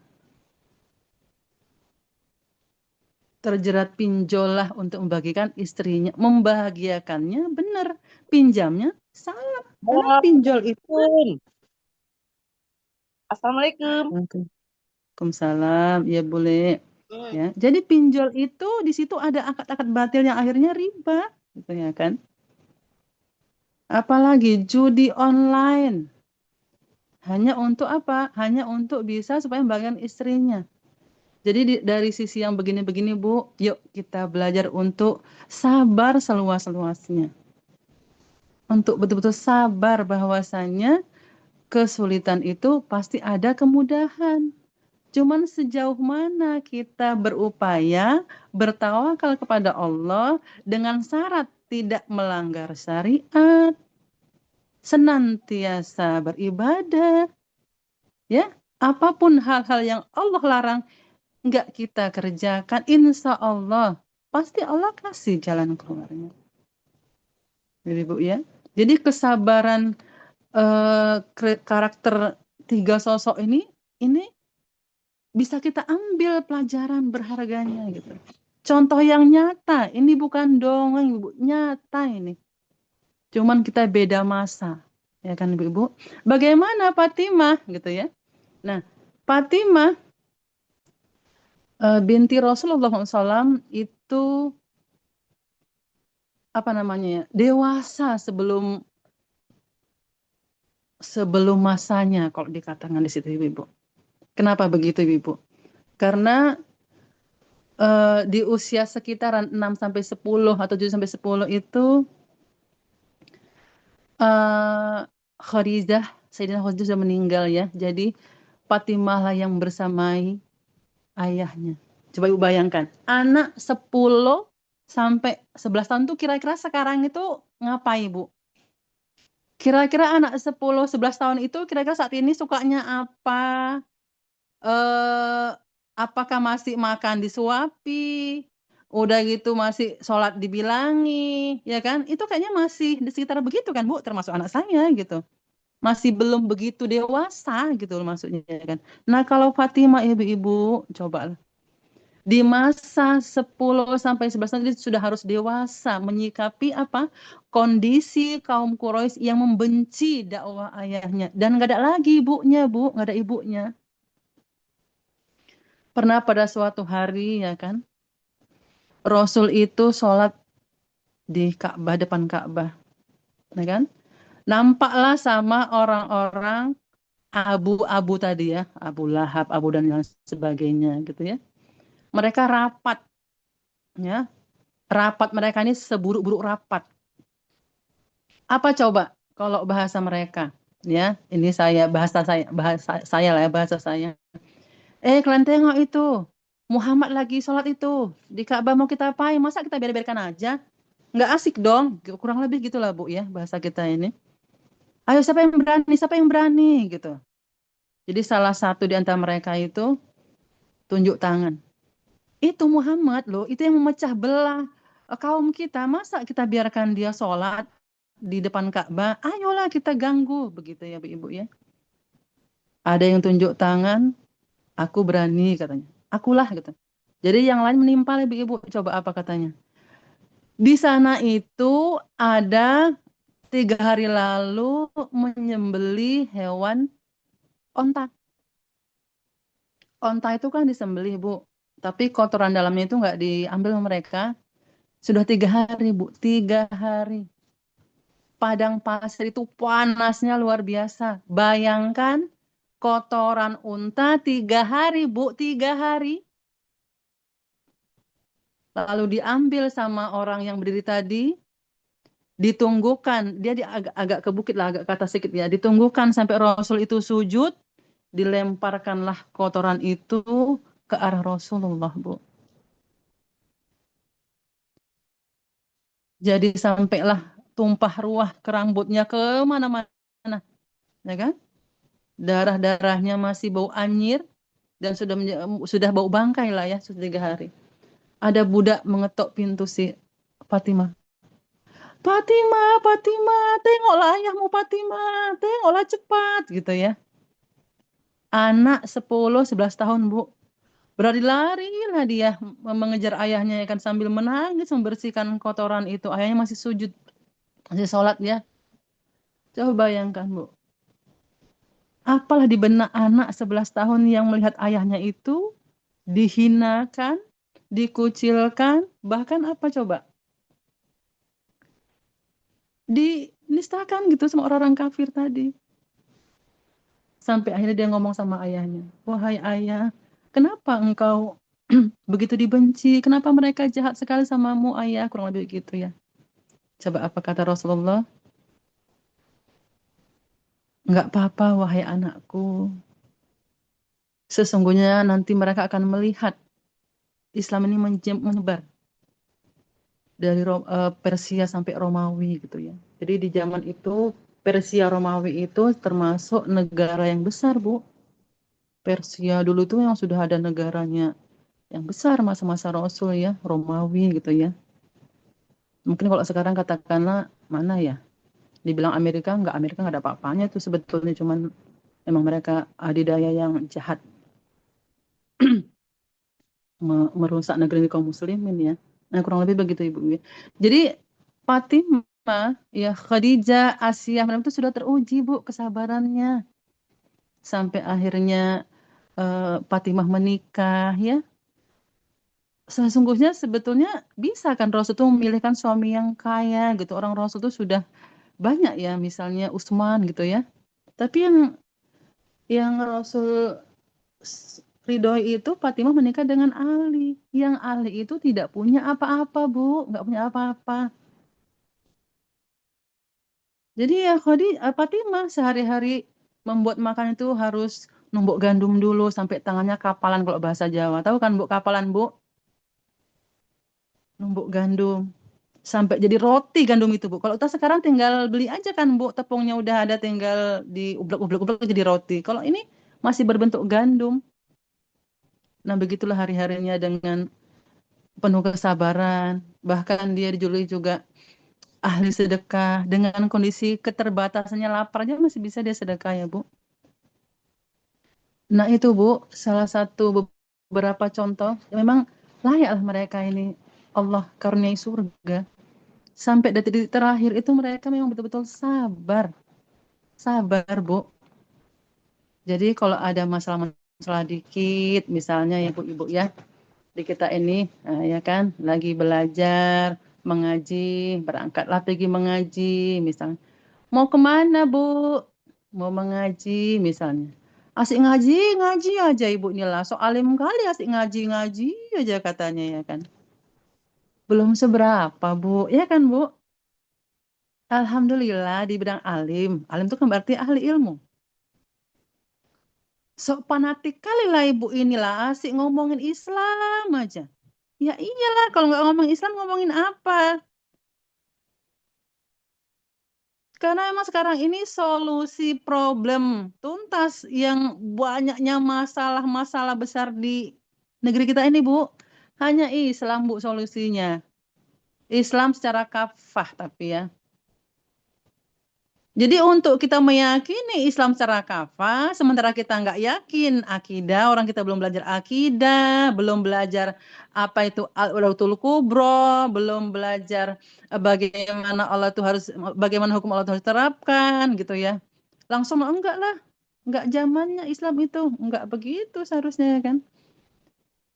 Terjerat pinjol lah untuk membagikan istrinya. Membahagiakannya benar. Pinjamnya salah. Karena pinjol itu. Assalamualaikum. Waalaikumsalam. Ya boleh. Ya. Jadi pinjol itu di situ ada akad-akad batil yang akhirnya riba. Gitu ya kan. Apalagi judi online. Hanya untuk apa? Hanya untuk bisa supaya membagikan istrinya. Jadi dari sisi yang begini-begini Bu, yuk kita belajar untuk sabar seluas-luasnya. Untuk betul-betul sabar bahwasannya kesulitan itu pasti ada kemudahan. Cuman sejauh mana kita berupaya bertawakal kepada Allah dengan syarat tidak melanggar syariat, senantiasa beribadah, ya. Apapun hal-hal yang Allah larang nggak kita kerjakan, insya Allah pasti Allah kasih jalan keluarnya. Jadi Bu ya. Jadi kesabaran karakter tiga sosok ini bisa kita ambil pelajaran berharganya gitu. Contoh yang nyata, ini bukan dongeng Bu, nyata ini. Cuman kita beda masa, ya kan Ibu? Bagaimana Fatimah gitu ya? Nah, Fatimah binti Rasulullah SAW itu apa namanya ya? Dewasa sebelum masanya kalau dikatakan di situ Ibu. Kenapa begitu Ibu? Karena di usia sekitaran 6 sampai 10 atau 7 sampai 10 itu Sayyidina Khadijah sudah meninggal ya. Jadi Fatimah lah yang bersamai ayahnya. Coba Ibu bayangkan, anak 10 sampai 11 tahun tuh kira-kira sekarang itu ngapain Ibu? Kira-kira anak 10 11 tahun itu kira-kira saat ini sukanya apa? Apakah masih makan disuapi? Udah gitu masih sholat dibilangi, ya kan? Itu kayaknya masih di sekitar begitu kan Bu, termasuk anak saya gitu. Masih belum begitu dewasa gitu loh maksudnya kan. Nah kalau Fatimah ibu-ibu coba di masa 10 sampai 11 tahun dia sudah harus dewasa menyikapi apa kondisi kaum Quraisy yang membenci dakwah ayahnya dan nggak ada lagi ibunya Bu, nggak ada ibunya. Pernah pada suatu hari ya kan Rasul itu sholat di Ka'bah depan Ka'bah, ya kan? Nampaklah sama orang-orang abu-abu tadi ya, Abu Lahab, Abu dan yang sebagainya gitu ya. Mereka rapat ya. Rapat mereka ini seburuk-buruk rapat. Apa coba kalau bahasa mereka? Ya, ini bahasa saya lah ya, bahasa saya. Kalian tengok itu. Muhammad lagi sholat itu. Di Ka'bah mau kita apain? Masa kita biar-biarkan aja? Nggak asik dong. Kurang lebih gitulah Bu ya, bahasa kita ini. Ayo siapa yang berani? Siapa yang berani? Gitu. Jadi salah satu di antara mereka itu tunjuk tangan. Itu Muhammad loh, itu yang memecah belah kaum kita. Masa kita biarkan dia sholat di depan Ka'bah? Ayolah kita ganggu. Begitu ya Bu Ibu ya. Ada yang tunjuk tangan, aku berani katanya. Akulah gitu. Jadi yang lain menimpal Ibu Ibu. Coba apa katanya? Di sana itu ada 3 hari lalu menyembelih hewan onta. Onta itu kan disembelih, Bu. Tapi kotoran dalamnya itu nggak diambil sama mereka. Sudah 3 hari, Bu. 3 hari. Padang pasir itu panasnya luar biasa. Bayangkan kotoran unta 3 hari, Bu. 3 hari. Lalu diambil sama orang yang berdiri tadi. Ditunggukan. Dia agak ke bukit lah, agak ke atas sedikit ya. Ditunggukan sampai Rasul itu sujud. Dilemparkanlah kotoran itu ke arah Rasulullah, Bu. Jadi sampailah tumpah ruah ke rambutnya ke mana-mana, ya kan? Darah-darahnya masih bau anyir dan sudah bau bangkai lah ya, sudah 3 hari. Ada budak mengetok pintu si Fatimah. Fatimah, Fatimah, tengoklah ayahmu Fatimah, tengoklah cepat gitu ya. Anak 10, 11 tahun, Bu. Berlari-larilah dia mengejar ayahnya ya kan sambil menangis membersihkan kotoran itu. Ayahnya masih sujud, masih sholat ya. Coba bayangkan, Bu. Apalah di benak anak 11 tahun yang melihat ayahnya itu dihinakan, dikucilkan, bahkan apa coba? Dinistakan gitu sama orang-orang kafir tadi. Sampai akhirnya dia ngomong sama ayahnya, "Wahai ayah, kenapa engkau begitu dibenci? Kenapa mereka jahat sekali samamu, ayah? Kurang lebih gitu ya. Coba apa kata Rasulullah? Enggak apa-apa, wahai anakku. Sesungguhnya nanti mereka akan melihat Islam ini menyebar dari Persia sampai Romawi gitu ya. Jadi di zaman itu Persia Romawi itu termasuk negara yang besar, Bu. Persia dulu tuh yang sudah ada negaranya yang besar masa-masa Rasul ya, Romawi gitu ya. Mungkin kalau sekarang katakanlah mana ya? Dibilang Amerika nggak ada apa-apanya tuh sebetulnya, cuman emang mereka adidaya yang jahat merusak negeri kaum muslimin ya. Nah, kurang lebih begitu Ibu ya. Jadi Fatimah, ya Khadijah, Asia, mereka itu sudah teruji Bu kesabarannya sampai akhirnya Fatimah menikah ya. Sesungguhnya sebetulnya bisa kan Rasul itu memilihkan suami yang kaya gitu. Orang Rasul itu sudah banyak ya, misalnya Utsman gitu ya. Tapi yang Rasul ridhoi itu Fatimah menikah dengan Ali. Yang Ali itu tidak punya apa-apa, Bu. Nggak punya apa-apa. Jadi ya Fatimah sehari-hari membuat makan itu harus numbuk gandum dulu sampai tangannya kapalan kalau bahasa Jawa. Tahu kan Bu kapalan, Bu? Numbuk gandum. Sampai jadi roti gandum itu, Bu. Kalau kita sekarang tinggal beli aja kan, Bu. Tepungnya udah ada, tinggal diublek-ublek jadi roti. Kalau ini masih berbentuk gandum. Nah, begitulah hari-harinya dengan penuh kesabaran. Bahkan dia dijuluki juga ahli sedekah. Dengan kondisi keterbatasannya lapar aja masih bisa dia sedekah ya, Bu. Nah, itu, Bu, salah satu beberapa contoh. Yang memang layaklah mereka ini Allah karuniai surga. Sampai detik-detik terakhir itu mereka memang betul-betul sabar. Sabar, Bu. Jadi kalau ada masalah-masalah dikit, misalnya ya Bu, Ibu ya, di kita ini, ya kan, lagi belajar, mengaji, berangkatlah pergi mengaji, misalnya. Mau kemana, Bu? Mau mengaji, misalnya. Asik ngaji, ngaji aja Ibu Nila. So alim kali asik ngaji, ngaji aja katanya ya kan. Belum seberapa, Bu. Ya kan, Bu? Alhamdulillah di bidang alim. Alim itu kan berarti ahli ilmu. Sok fanatik kali lah ibu inilah asik ngomongin Islam aja. Ya iyalah kalau nggak ngomong Islam ngomongin apa? Karena emang sekarang ini solusi problem tuntas yang banyaknya masalah-masalah besar di negeri kita ini Bu. Hanya Islam Bu solusinya. Islam secara kafah tapi ya. Jadi untuk kita meyakini Islam secara kafah, sementara kita nggak yakin akidah, orang kita belum belajar akidah, belum belajar apa itu Al-Ulatul Kubro, belum belajar bagaimana Allah itu harus, bagaimana hukum Allah itu harus terapkan gitu ya. Langsung enggak lah, enggak zamannya Islam itu, enggak begitu seharusnya kan.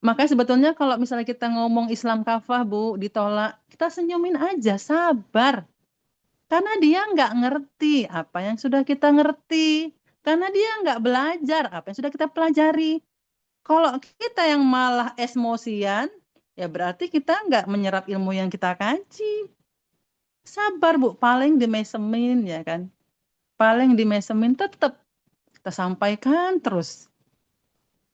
Makanya sebetulnya kalau misalnya kita ngomong Islam kafah Bu, ditolak, kita senyumin aja, sabar. Karena dia nggak ngerti apa yang sudah kita ngerti. Karena dia nggak belajar apa yang sudah kita pelajari. Kalau kita yang malah emosian, ya berarti kita nggak menyerap ilmu yang kita kaji. Sabar Bu, paling dimesemin ya kan. Paling dimesemin tetap kita sampaikan terus.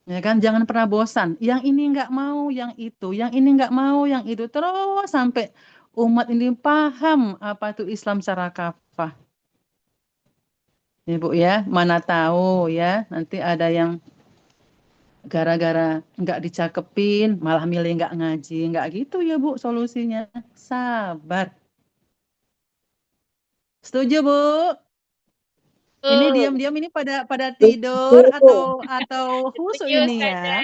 Ya kan, jangan pernah bosan. Yang ini nggak mau, yang itu. Yang ini nggak mau, yang itu. Terus sampai umat ini paham apa itu Islam secara kafah. Ya Bu ya, mana tahu ya, nanti ada yang gara-gara nggak dicakepin, malah milih nggak ngaji. Nggak gitu ya Bu solusinya. Sabar. Setuju Bu? Ini Betul. diam-diam ini pada tidur atau khusyuk Setuju, ini ya? Ustazah.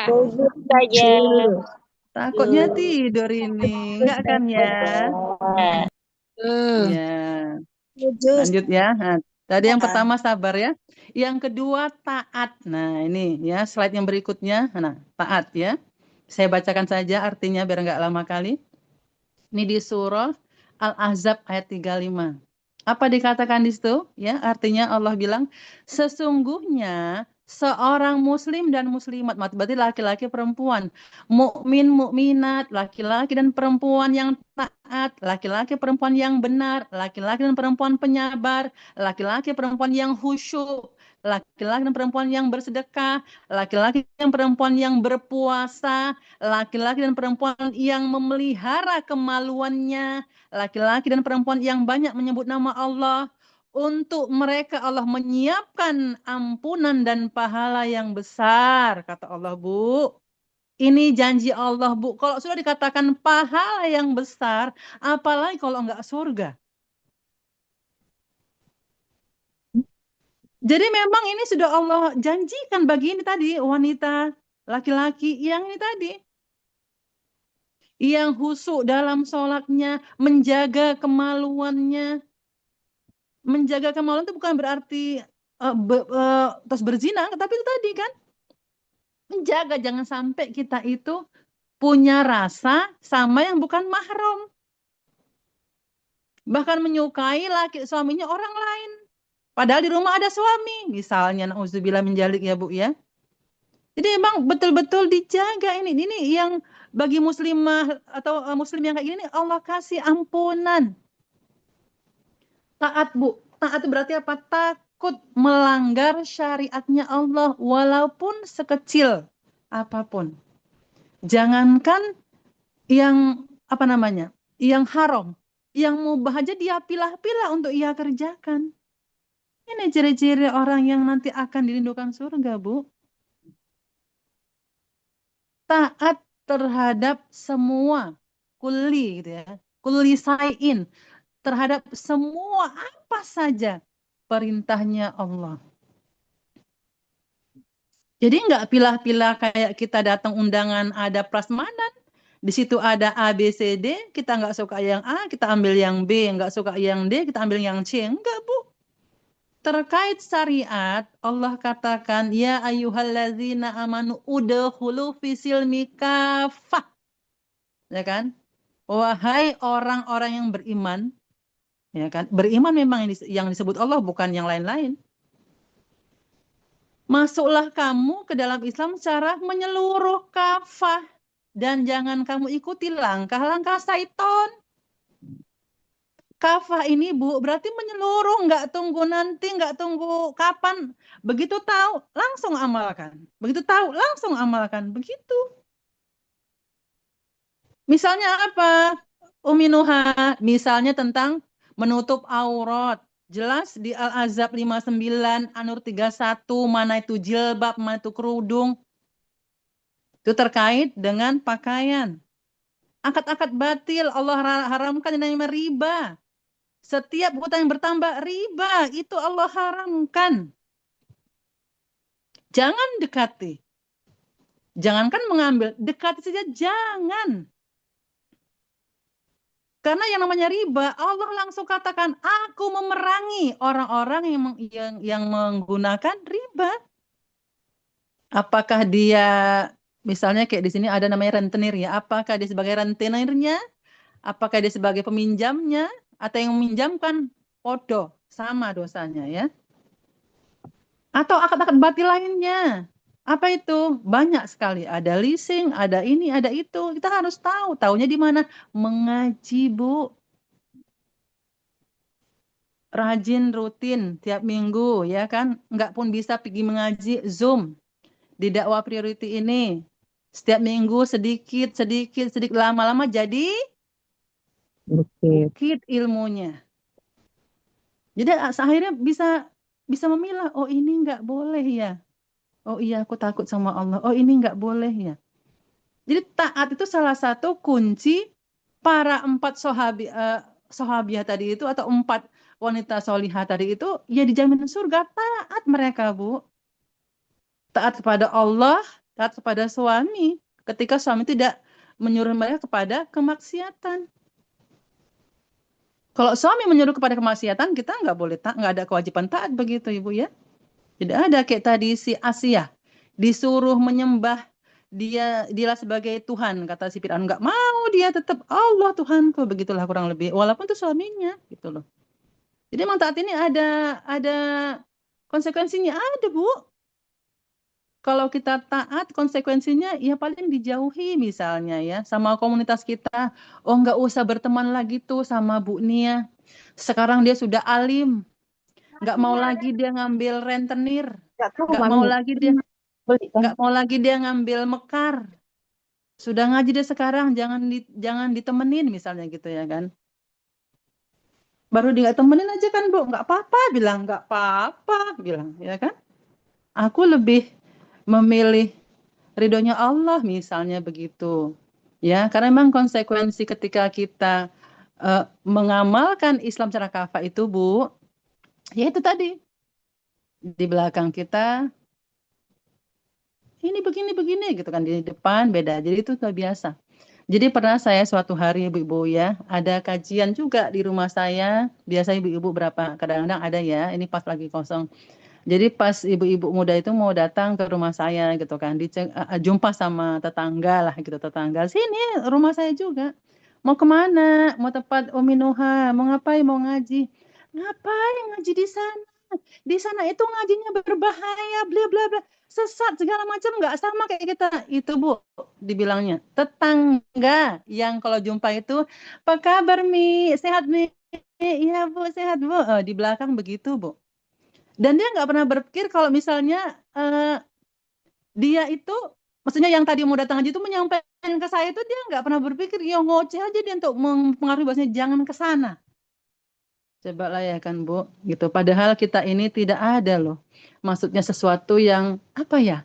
Setuju saja. Takutnya tidur ini, nggak kan ya? Hmm. Ya. Setuju. Lanjut ya. Nah, tadi yang pertama sabar ya. Yang kedua taat. Nah, ini ya slide yang berikutnya. Nah, taat ya. Saya bacakan saja artinya biar nggak lama kali. Ini di surah Al-Ahzab ayat 35. Apa dikatakan di situ? Ya, artinya Allah bilang, sesungguhnya seorang muslim dan muslimat, berarti laki-laki perempuan, mukmin mukminat, laki-laki dan perempuan yang taat, laki-laki perempuan yang benar, laki-laki dan perempuan penyabar, laki-laki perempuan yang khusyuk, laki-laki dan perempuan yang bersedekah, laki-laki dan perempuan yang berpuasa, laki-laki dan perempuan yang memelihara kemaluannya, laki-laki dan perempuan yang banyak menyebut nama Allah. Untuk mereka Allah menyiapkan ampunan dan pahala yang besar, kata Allah, Bu. Ini janji Allah, Bu. Kalau sudah dikatakan pahala yang besar, apalagi kalau enggak surga. Jadi memang ini sudah Allah janjikan bagi ini tadi, wanita, laki-laki yang ini tadi. Yang khusyuk dalam sholatnya, menjaga kemaluannya. Menjaga kemaluan itu bukan berarti terus berzina, tapi itu tadi kan, menjaga jangan sampai kita itu punya rasa sama yang bukan mahram. Bahkan menyukai suaminya orang lain. Padahal di rumah ada suami. Misalnya, na'udzubillah menjalik ya Bu ya. Jadi emang betul-betul dijaga ini. Ini yang bagi muslimah atau muslim yang kayak gini, Allah kasih ampunan. Taat Bu. Taat itu berarti apa? Takut melanggar syariatnya Allah. Walaupun sekecil apapun. Jangankan yang apa namanya, yang haram, yang mubah aja dia pilah-pilah untuk ia kerjakan. Ini ciri-ciri orang yang nanti akan dirindukan surga, Bu. Taat terhadap semua, kulli gitu ya, kulli sayin, terhadap semua apa saja perintahnya Allah. Jadi nggak pilah-pilah kayak kita datang undangan ada prasmanan. Di situ ada A, B, C, D, kita nggak suka yang A, kita ambil yang B, nggak suka yang D, kita ambil yang C. Enggak, Bu. Terkait syariat, Allah katakan, ya ayyuhallazina amanu udkhulu fisilmi kafah. Ya kan? Wahai orang-orang yang beriman, ya kan? Beriman memang yang disebut Allah, bukan yang lain-lain. Masuklah kamu ke dalam Islam secara menyeluruh kafah. Dan jangan kamu ikuti langkah-langkah syaitan. Kafah ini Bu, berarti menyeluruh, nggak tunggu nanti, nggak tunggu kapan. Begitu tahu, langsung amalkan. Begitu tahu, langsung amalkan. Begitu. Misalnya apa? Umi Nuha, misalnya tentang menutup aurat. Jelas di Al-Ahzab 59, An-Nur 31, mana itu jilbab, mana itu kerudung. Itu terkait dengan pakaian. Akad-akad batil, Allah haramkan yang namanya riba. Setiap hutang yang bertambah riba, itu Allah haramkan. Jangan dekati. Jangankan mengambil, dekati saja jangan. Karena yang namanya riba, Allah langsung katakan, aku memerangi orang-orang yang menggunakan riba. Apakah dia, misalnya kayak di sini ada namanya rentenir ya, apakah dia sebagai rentenirnya, apakah dia sebagai peminjamnya, atau yang meminjamkan, podo, sama dosanya ya. Atau akad-akad batil lainnya. Apa itu? Banyak sekali. Ada leasing, ada ini, ada itu. Kita harus tahu. Taunya di mana? Mengaji, Bu. Rajin, rutin, tiap minggu, ya kan? Nggak pun bisa pergi mengaji, Zoom. Di dakwah priority ini. Setiap minggu sedikit, lama-lama jadi bukit ilmunya. Jadi akhirnya bisa memilah, oh ini nggak boleh ya. Oh iya, aku takut sama Allah. Oh ini nggak boleh ya. Jadi taat itu salah satu kunci para 4 sahabiah tadi itu, atau 4 wanita solihah tadi itu, ya dijamin surga. Taat mereka, Bu. Taat kepada Allah, taat kepada suami. Ketika suami tidak menyuruh mereka kepada kemaksiatan. Kalau suami menyuruh kepada kemaksiatan, kita nggak boleh nggak ada kewajiban taat begitu, Ibu ya. Tidak ada kayak tadi si Asia disuruh menyembah dialah sebagai Tuhan, kata si Fir'aun, nggak mau, dia tetap Allah Tuhanku, begitulah kurang lebih, walaupun itu suaminya gitu loh. Jadi memang taat ini ada konsekuensinya, ada Bu. Kalau kita taat, konsekuensinya ya paling dijauhi misalnya ya sama komunitas kita. Oh, nggak usah berteman lagi tuh sama Bu Nia. Sekarang dia sudah alim, nggak mau lagi dia ngambil rentenir, Nggak tahu nggak mau mami. lagi dia Beli kan. nggak mau lagi dia ngambil mekar. Sudah ngaji dia sekarang, jangan ditemenin misalnya gitu ya kan. Baru dia nggak temenin aja kan Bu, nggak apa-apa bilang, nggak apa-apa bilang ya kan. Aku lebih memilih ridhonya Allah misalnya begitu. Ya, karena memang konsekuensi ketika kita mengamalkan Islam secara kafah itu, Bu, ya itu tadi. Di belakang kita ini begini gitu kan, di depan beda. Jadi itu sudah biasa. Jadi pernah saya suatu hari ibu-ibu ya, ada kajian juga di rumah saya. Biasa ibu-ibu berapa? Kadang-kadang ada ya, ini pas lagi kosong. Jadi pas ibu-ibu muda itu mau datang ke rumah saya gitu kan, jumpa sama tetangga lah gitu, tetangga. Sini rumah saya juga. Mau kemana? Mau tempat Umi Nuha? Mau ngapain? Mau ngaji? Ngapain ngaji di sana? Di sana itu ngajinya berbahaya, bla bla bla. Sesat segala macam nggak sama kayak kita. Itu Bu, dibilangnya. Tetangga yang kalau jumpa itu, apa kabar Mi? Sehat Mi? Iya Bu, sehat Bu. Di belakang begitu Bu. Dan dia nggak pernah berpikir kalau misalnya dia itu, maksudnya yang tadi mau datang aja itu menyampaikan ke saya itu dia nggak pernah berpikir, ya ngoceh aja dia untuk mempengaruhi bahasanya jangan ke sana. Coba lah ya kan Bu, gitu. Padahal kita ini tidak ada loh. Maksudnya sesuatu yang apa ya,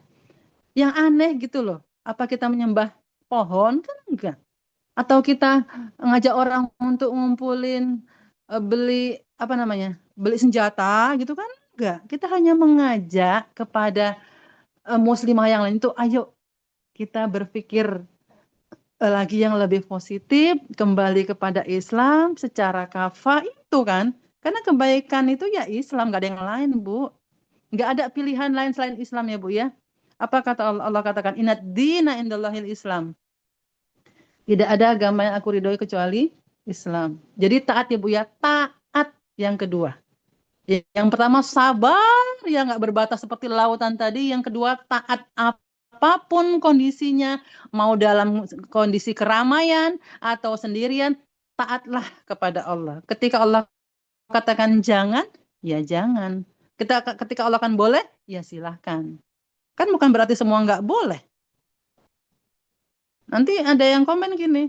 yang aneh gitu loh. Apa kita menyembah pohon kan enggak? Atau kita ngajak orang untuk ngumpulin beli apa namanya, beli senjata gitu kan enggak? Kita hanya mengajak kepada muslimah yang lain itu, ayo kita berpikir lagi yang lebih positif, kembali kepada Islam secara kafah itu kan. Karena kebaikan itu ya Islam, gak ada yang lain, Bu. Nggak ada pilihan lain selain Islam ya, Bu ya. Apa kata Allah, Allah katakan, inad dina indallahil Islam. Tidak ada agama yang aku ridhoi kecuali Islam. Jadi taat ya Bu ya, taat yang kedua. Yang pertama sabar, ya nggak berbatas seperti lautan tadi. Yang kedua taat apapun kondisinya, mau dalam kondisi keramaian atau sendirian, taatlah kepada Allah. Ketika Allah katakan jangan, ya jangan. Ketika Allah kan boleh, ya silahkan. Kan bukan berarti semua nggak boleh. Nanti ada yang komen gini,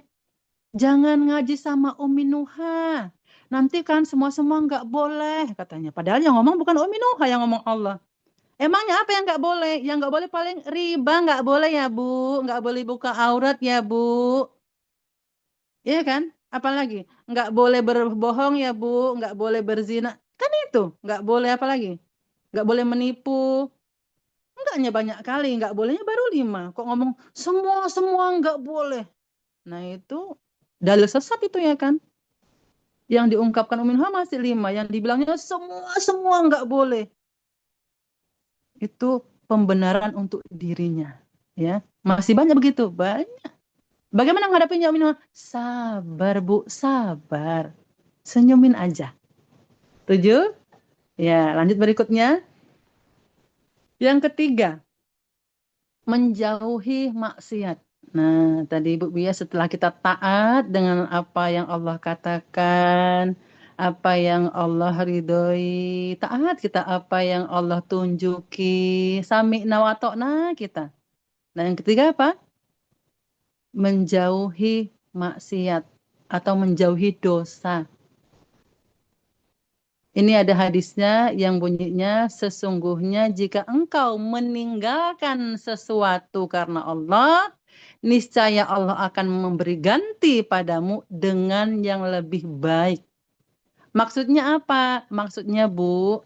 jangan ngaji sama Umi Nuha. Nanti kan semua-semua nggak boleh katanya. Padahal yang ngomong bukan Umi Nuha, yang ngomong Allah. Emangnya apa yang nggak boleh? Yang nggak boleh paling riba nggak boleh ya Bu. Nggak boleh buka aurat ya Bu. Iya kan? Apalagi? Nggak boleh berbohong ya Bu. Nggak boleh berzina. Kan itu. Nggak boleh apa lagi? Nggak boleh menipu. Enggaknya banyak kali. Nggak bolehnya baru 5. Kok ngomong semua nggak boleh. Nah itu dalil sesat itu ya kan? Yang diungkapkan Umi Nuha masih 5. Yang dibilangnya semua nggak boleh. Itu pembenaran untuk dirinya. Ya, masih banyak begitu, banyak. Bagaimana menghadapinya Umi Nuha? Sabar Bu, sabar. Senyumin aja. 7. Ya, lanjut berikutnya. Yang ketiga, menjauhi maksiat. Nah, tadi Ibu Bia setelah kita taat dengan apa yang Allah katakan, apa yang Allah ridhoi, taat kita apa yang Allah tunjuki, sami'na wa ta'na kita. Nah, yang ketiga apa? Menjauhi maksiat atau menjauhi dosa. Ini ada hadisnya yang bunyinya, sesungguhnya jika engkau meninggalkan sesuatu karena Allah, niscaya Allah akan memberi ganti padamu dengan yang lebih baik. Maksudnya apa? Maksudnya Bu,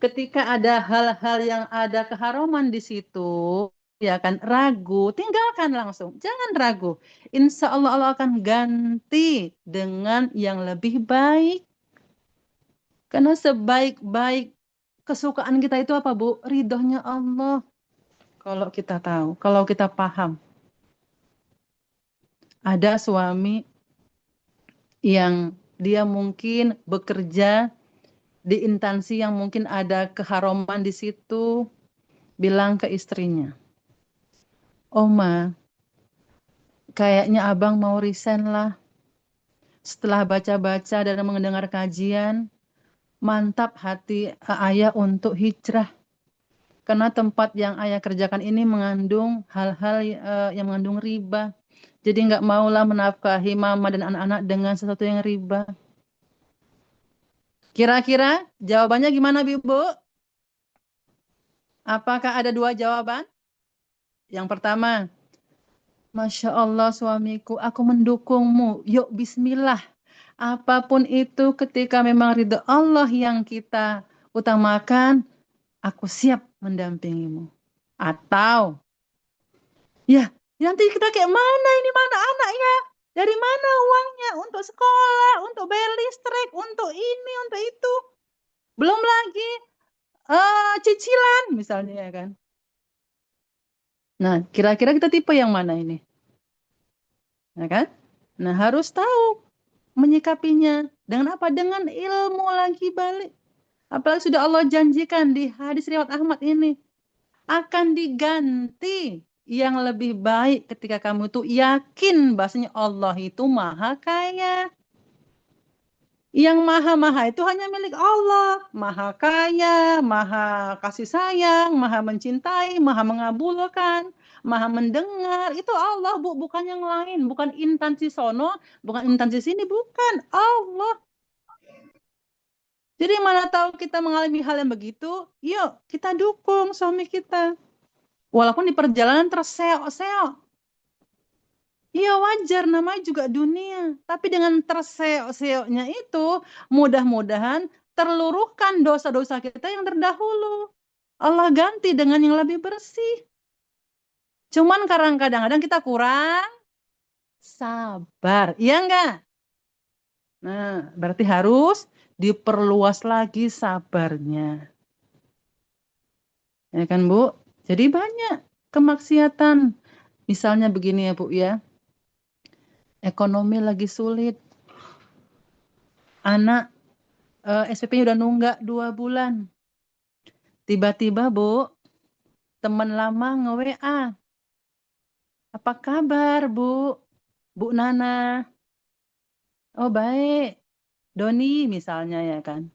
ketika ada hal-hal yang ada keharaman di situ, ya kan, ragu, tinggalkan langsung. Jangan ragu. Insya Allah Allah akan ganti dengan yang lebih baik. Karena sebaik-baik kesukaan kita itu apa, Bu? Ridhonya Allah. Kalau kita tahu, kalau kita paham. Ada suami yang dia mungkin bekerja di instansi yang mungkin ada keharaman di situ. bilang ke istrinya, Oma, kayaknya abang mau resign lah. Setelah baca-baca dan mendengar kajian, mantap hati ayah untuk hijrah. Karena tempat yang ayah kerjakan ini mengandung hal-hal yang mengandung riba. Jadi nggak maulah menafkahi mama dan anak-anak dengan sesuatu yang riba. Kira-kira jawabannya gimana, Bu? Apakah ada dua jawaban? Yang pertama, Masya Allah suamiku, aku mendukungmu. Yuk bismillah. Apapun itu ketika memang ridho Allah yang kita utamakan, aku siap mendampingimu. Atau, ya nanti kita kayak mana ini, mana anaknya? Dari mana uangnya? Untuk sekolah, untuk bayar listrik, untuk ini, untuk itu. Belum lagi cicilan misalnya ya kan. Nah, kira-kira kita tipe yang mana ini? Ya kan? Nah, harus tahu menyikapinya. Dengan apa? Dengan ilmu lagi balik. Apalagi sudah Allah janjikan di hadis riwayat Ahmad ini. Akan diganti yang lebih baik ketika kamu itu yakin bahasanya Allah itu maha kaya. Yang maha-maha itu hanya milik Allah. Maha kaya, maha kasih sayang, maha mencintai, maha mengabulkan, maha mendengar. Itu Allah, Bu, bukan yang lain. Bukan instansi sono, bukan instansi sini, bukan. Allah. Jadi mana tahu kita mengalami hal yang begitu, yuk kita dukung suami kita. Walaupun di perjalanan terseok-seok. Iya wajar, namanya juga dunia. Tapi dengan terseok-seoknya itu, mudah-mudahan terluruhkan dosa-dosa kita yang terdahulu. Allah ganti dengan yang lebih bersih. Cuman kadang-kadang kita kurang sabar. Iya enggak? Nah, berarti harus diperluas lagi sabarnya. Ya kan, Bu? Jadi banyak kemaksiatan. Misalnya begini ya, Bu ya. Ekonomi lagi sulit. Anak SPP-nya udah nunggak 2 bulan. Tiba-tiba, Bu, teman lama nge-WA. Apa kabar, Bu? Bu Nana. Oh, baik. Doni misalnya ya kan.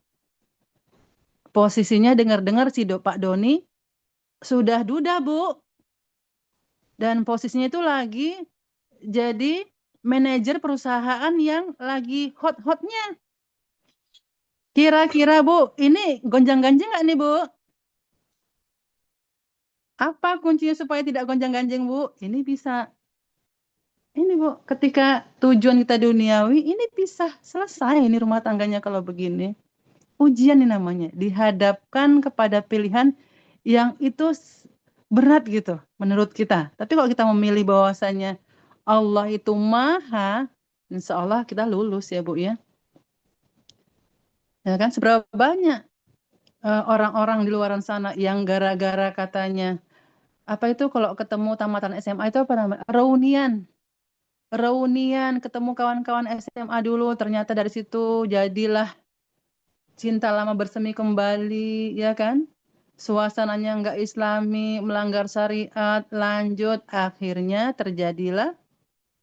Posisinya dengar-dengar si Pak Doni sudah duda, Bu. Dan posisinya itu lagi jadi manajer perusahaan yang lagi hot-hotnya. Kira-kira, Bu, ini gonjang-ganjing nggak nih, Bu? Apa kuncinya supaya tidak gonjang-ganjing, Bu? Ini bisa. Ini, Bu, ketika tujuan kita duniawi, ini bisa selesai ini rumah tangganya kalau begini. Ujian ini namanya. Dihadapkan kepada pilihan yang itu berat gitu menurut kita. Tapi kalau kita memilih bahwasanya Allah itu maha, insya Allah kita lulus ya, Bu ya. Ya kan, seberapa banyak orang-orang di luar sana yang gara-gara katanya apa itu kalau ketemu tamatan SMA itu apa namanya? Reunian ketemu kawan-kawan SMA dulu, ternyata dari situ jadilah cinta lama bersemi kembali, ya kan? Suasananya nggak islami, melanggar syariat, lanjut akhirnya terjadilah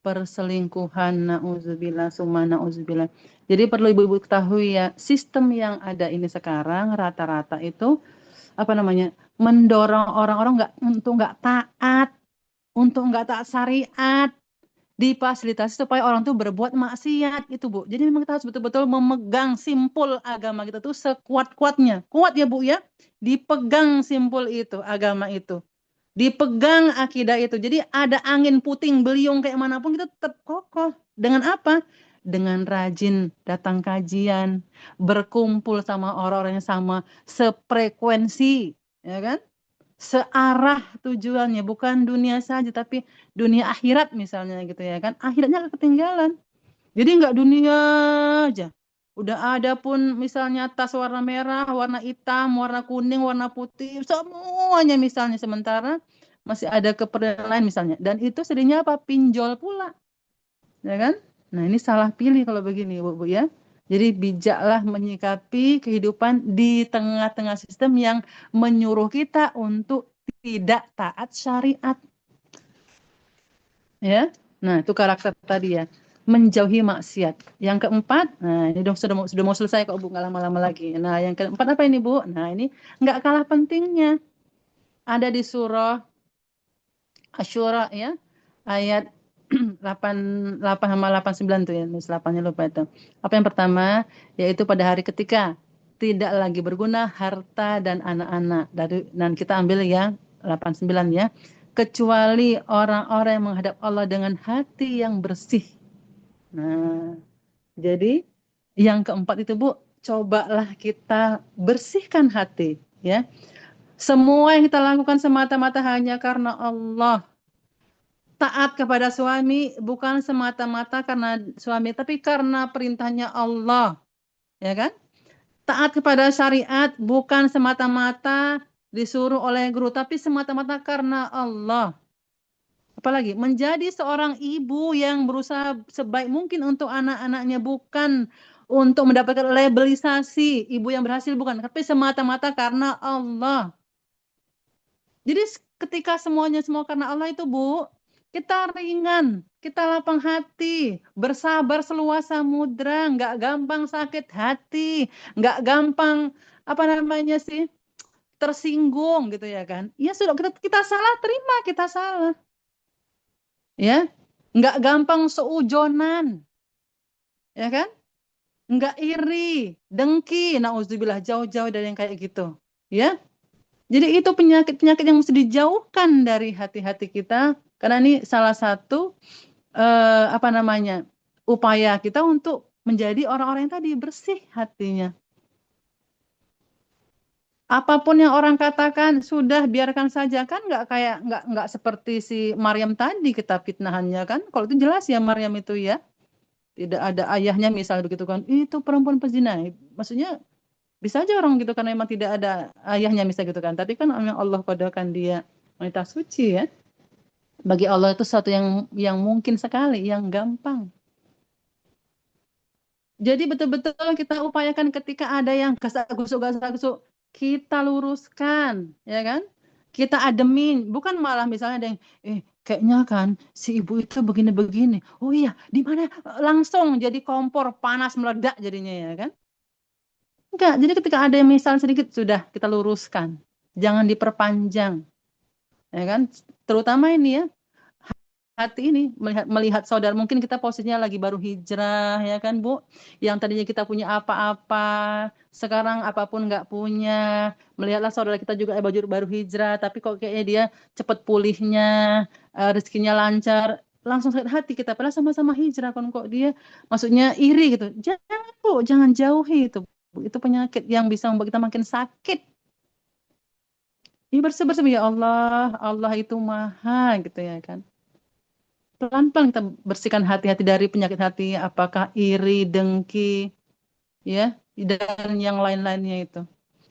perselingkuhan, na'udzubillah, summa na'udzubillah. Jadi perlu ibu-ibu ketahui ya, sistem yang ada ini sekarang rata-rata itu apa namanya? Mendorong orang-orang nggak taat, untuk nggak taat syariat, difasilitasi supaya orang tuh berbuat maksiat itu, Bu. Jadi memang kita harus betul-betul memegang simpul agama kita tuh sekuat-kuatnya. Kuat ya, Bu ya. Dipegang simpul itu, agama itu. Dipegang akidah itu. Jadi ada angin puting beliung kayak manapun kita tetap kokoh. Dengan apa? Dengan rajin datang kajian, berkumpul sama orang-orang yang sama sefrekuensi, ya kan? Searah tujuannya, bukan dunia saja tapi dunia akhirat misalnya gitu ya kan, akhiratnya ketinggalan. Jadi nggak dunia aja, udah ada pun misalnya tas warna merah, warna hitam, warna kuning, warna putih, semuanya misalnya, sementara masih ada keperluan lain misalnya, dan itu sedihnya apa, pinjol pula ya kan. Nah ini salah pilih kalau begini, Bu ya. Jadi bijaklah menyikapi kehidupan di tengah-tengah sistem yang menyuruh kita untuk tidak taat syariat. Ya. Nah, itu karakter tadi ya. Menjauhi maksiat. Yang keempat, nah ini sudah mau selesai kok Bu, nggak lama-lama lagi. Nah, yang keempat apa ini Bu? Nah, ini nggak kalah pentingnya. Ada di surah Asyura ya, ayat 8 sama 89 tuh ya, 8-nya lupa itu. Apa yang pertama? Yaitu pada hari ketika tidak lagi berguna harta dan anak-anak. Dan kita ambil yang 89 ya. Kecuali orang-orang yang menghadap Allah dengan hati yang bersih. Nah, jadi yang keempat itu Bu, cobalah kita bersihkan hati ya. Semua yang kita lakukan semata-mata hanya karena Allah. Taat kepada suami bukan semata-mata karena suami, tapi karena perintahnya Allah, ya kan? Taat kepada syariat bukan semata-mata disuruh oleh guru, tapi semata-mata karena Allah. Apalagi menjadi seorang ibu yang berusaha sebaik mungkin untuk anak-anaknya, bukan untuk mendapatkan labelisasi ibu yang berhasil, bukan, tapi semata-mata karena Allah. Jadi ketika semuanya semua karena Allah itu Bu, kita ringan, kita lapang hati, bersabar seluas samudra, nggak gampang sakit hati, nggak gampang apa namanya sih tersinggung gitu ya kan? Ya sudah kita salah, terima kita salah, ya, nggak gampang seujonan, ya kan? Nggak iri, dengki, nauzubillah, jauh-jauh dari yang kayak gitu, ya. Jadi itu penyakit-penyakit yang mesti dijauhkan dari hati-hati kita, karena ini salah satu apa namanya upaya kita untuk menjadi orang-orang yang tadi bersih hatinya. Apapun yang orang katakan sudah biarkan saja, kan nggak seperti si Maryam tadi kita fitnahannya kan. Kalau itu jelas ya Maryam itu ya tidak ada ayahnya misal begitu kan, itu perempuan pezina. Maksudnya bisa aja orang gitu karena memang tidak ada ayahnya misal gitu kan. Tapi kan memang Allah kodakan dia wanita suci ya. Bagi Allah itu sesuatu yang mungkin sekali, yang gampang. Jadi betul-betul kita upayakan ketika ada yang gasak-gusuk, kita luruskan, ya kan? Kita ademin, bukan malah misalnya ada yang, kayaknya kan si ibu itu begini-begini. Oh iya, di mana? Langsung jadi kompor panas meledak jadinya ya kan? Enggak, jadi ketika ada yang misal sedikit sudah kita luruskan, jangan diperpanjang, ya kan? Terutama ini ya hati ini melihat saudara, mungkin kita posisinya lagi baru hijrah ya kan Bu, yang tadinya kita punya apa-apa sekarang apapun nggak punya, melihatlah saudara kita juga baru hijrah tapi kok kayaknya dia cepat pulihnya, rezekinya lancar, langsung sakit hati kita padahal sama-sama hijrah kan kok dia maksudnya iri gitu. Jangan Bu, jangan jauhi itu Bu. Itu penyakit yang bisa membuat kita makin sakit. Ini bersih-bersih ya Allah, Allah itu maha gitu ya kan. Pelan-pelan kita bersihkan hati-hati dari penyakit hati, apakah iri, dengki, ya, dan yang lain-lainnya itu.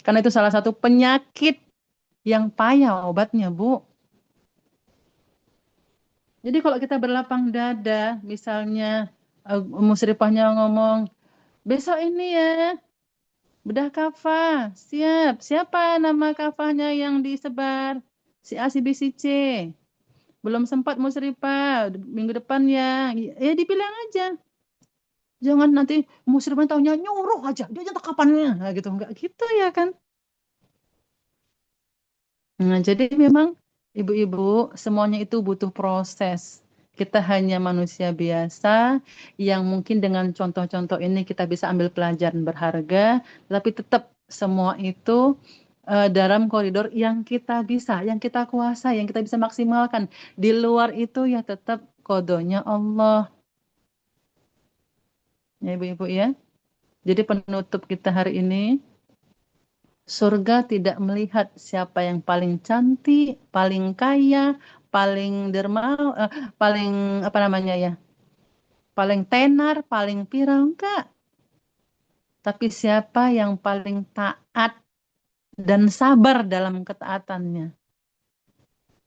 Karena itu salah satu penyakit yang payah obatnya, Bu. Jadi kalau kita berlapang dada, misalnya musyrifahnya ngomong, besok ini ya, bedah kafah, siap. Siapa nama kafahnya yang disebar? Si A, si B, si C. Belum sempat musyrifah, minggu depan ya. Ya dibilang aja. Jangan nanti musyrifnya taunya nyuruh aja, dia nyetak kapannya, nah, gitu enggak gitu ya kan? Nah, jadi memang ibu-ibu semuanya itu butuh proses. Kita hanya manusia biasa yang mungkin dengan contoh-contoh ini kita bisa ambil pelajaran berharga, tapi tetap semua itu dalam koridor yang kita bisa, yang kita kuasai, yang kita bisa maksimalkan. Di luar itu ya tetap kodonya Allah. Ya ibu-ibu ya. Jadi penutup kita hari ini, surga tidak melihat siapa yang paling cantik, paling kaya, paling dermawan, paling apa namanya ya, paling tenar, paling pirang, enggak. Tapi siapa yang paling taat dan sabar dalam ketaatannya.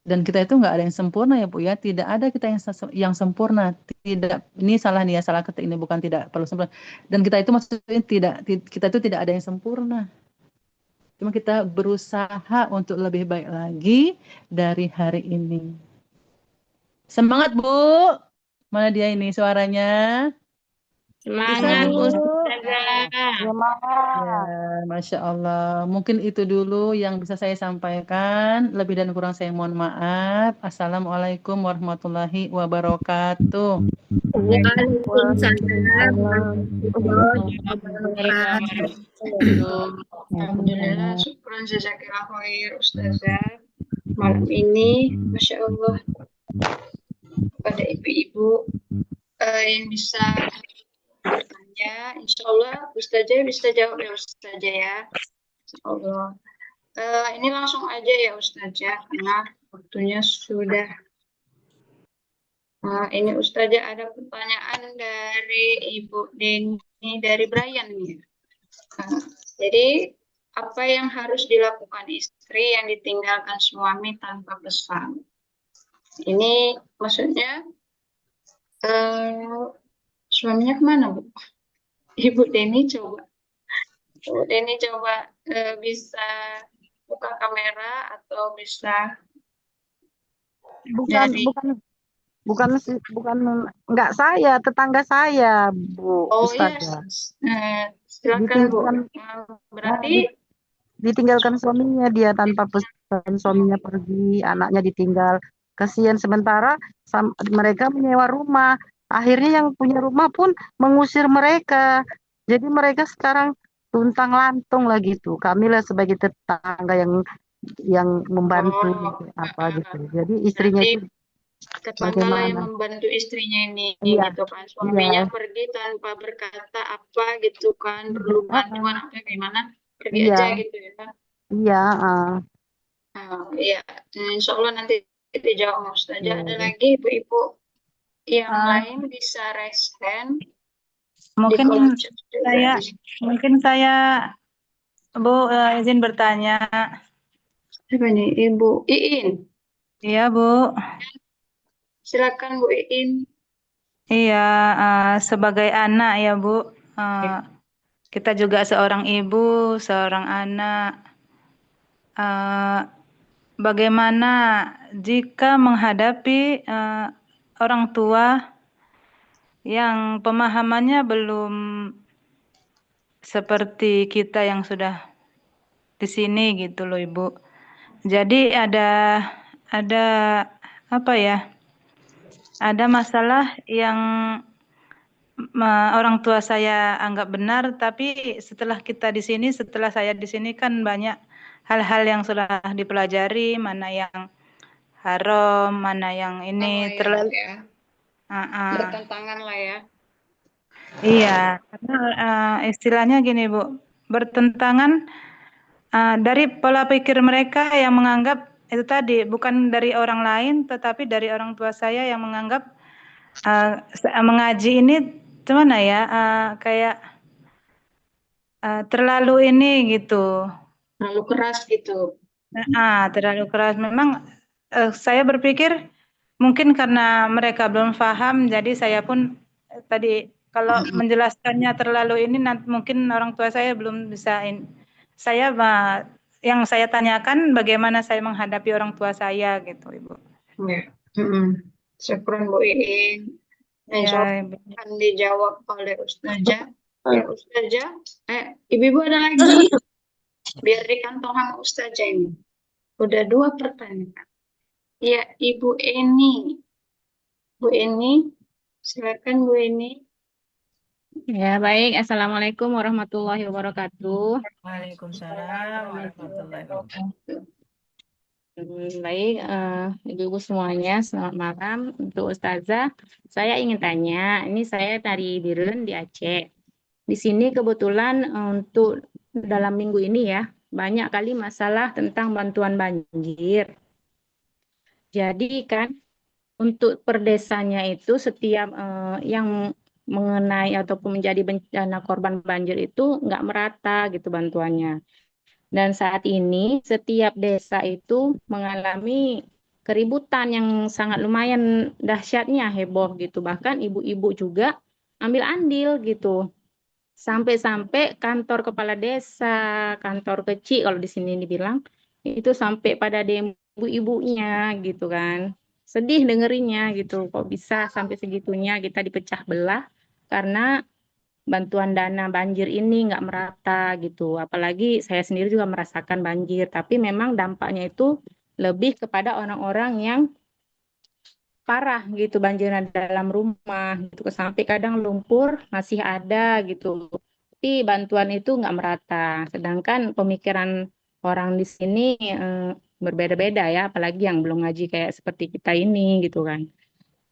Dan kita itu enggak ada yang sempurna ya Bu ya, tidak ada kita yang sempurna. Tidak, ini salah nih ya, salah ketik ini bukan tidak perlu sempurna. Dan kita itu maksudnya kita itu tidak ada yang sempurna. Cuma kita berusaha untuk lebih baik lagi dari hari ini. Semangat, Bu. Mana dia ini suaranya? Bisa, Semangat Bu. Ustazah. Ya, Masya Allah. Mungkin itu dulu yang bisa saya sampaikan. Lebih dan kurang saya mohon maaf. Assalamualaikum warahmatullahi wabarakatuh. Waalaikumsalam warahmatullahi Waalaikumsalam. wabarakatuh. Alhamdulillah, syukran jazakillah khair Ustazah. Malam ini, Masya Allah, pada ibu-ibu yang bisa bertanya, insya Allah Ustazah bisa jawab ya Ustazah ya. Insya Allah. Ini langsung aja ya Ustazah, karena waktunya sudah. Ini Ustazah ada pertanyaan dari Ibu Deni dari Brian nih. Jadi apa yang harus dilakukan istri yang ditinggalkan suami tanpa pesan? Ini maksudnya suaminya kemana, Bu? Ibu Deni coba. Ibu Deni coba bisa buka kamera atau bisa Bukan, dari. bukan enggak saya, tetangga saya, Bu Oh iya, Ustazah. silakan Bu. Ditinggalkan, Berarti ditinggalkan suaminya, dia tanpa pesan, suaminya pergi, anaknya ditinggal. Kasihan, sementara mereka menyewa rumah. Akhirnya yang punya rumah pun mengusir mereka. Jadi mereka sekarang tuntang lantung lah gitu. Kamilah sebagai tetangga yang membantu apa gitu. Jadi istrinya berarti itu tetangga yang bagaimana? membantu istrinya ini Iya, gitu kan. iya, Suaminya pergi tanpa berkata apa gitu kan, perlu bantuan apa gimana, pergi iya, aja gitu ya kan. iya, Iya, insya Allah nanti dijawab sama Ustazah. iya. Ada lagi ibu-ibu yang lain bisa raise hand di Mungkin kolom chat juga saya, di sini. mungkin saya, Bu, izin bertanya. Siapa nih? Ibu Iin. Iya, Bu. Silakan Bu Iin. Iya, sebagai anak ya, Bu. Kita juga seorang ibu, seorang anak. Bagaimana jika menghadapi orang tua yang pemahamannya belum seperti kita yang sudah di sini gitu loh, Ibu. Jadi ada apa ya? Ada masalah yang orang tua saya anggap benar, tapi setelah kita di sini, setelah saya di sini kan banyak hal-hal yang sudah dipelajari, mana yang haram, mana yang ini terlalu ya. Bertentangan lah ya. Iya, karena istilahnya gini Bu, bertentangan dari pola pikir mereka yang menganggap itu tadi bukan dari orang lain, tetapi dari orang tua saya yang menganggap mengaji ini gimana ya, kayak terlalu ini gitu. Terlalu keras gitu. Terlalu keras. Memang saya berpikir mungkin karena mereka belum paham, jadi saya pun tadi kalau menjelaskannya terlalu ini, nanti mungkin orang tua saya belum bisa. Saya yang saya tanyakan bagaimana saya menghadapi orang tua saya gitu, Ibu. Ya. Syukron Bu Iin. Insya Allah Ya, akan dijawab oleh Ustazah. Ya Ustazah, ibu-ibu ada lagi. Biar di kantong sama Ustazah ini. Udah 2 pertanyaan. Ya, Ibu Eni. Bu Eni, silakan Bu Eni. Ya, baik. Assalamualaikum warahmatullahi wabarakatuh. Waalaikumsalam warahmatullahi wabarakatuh. Baik, ibu-ibu semuanya, selamat malam. Untuk Ustazah, saya ingin tanya, ini saya dari Biren di Aceh. Di sini kebetulan untuk dalam minggu ini ya, banyak kali masalah tentang bantuan banjir. Jadi kan, untuk per desanya itu setiap yang mengenai ataupun menjadi bencana korban banjir itu nggak merata gitu bantuannya. Dan saat ini setiap desa itu mengalami keributan yang sangat lumayan dahsyatnya, heboh gitu. Bahkan ibu-ibu juga ambil andil gitu. Sampai-sampai kantor kepala desa, kantor kecil kalau di sini dibilang, itu sampai pada demo ibu-ibunya gitu kan. Sedih dengerinnya gitu, kok bisa sampai segitunya kita dipecah belah karena bantuan dana banjir ini nggak merata gitu. Apalagi saya sendiri juga merasakan banjir, tapi memang dampaknya itu lebih kepada orang-orang yang parah gitu banjirnya dalam rumah gitu. Sampai kadang lumpur masih ada gitu. Tapi bantuan itu nggak merata. Sedangkan pemikiran orang di sini berbeda-beda ya, apalagi yang belum ngaji kayak seperti kita ini gitu kan.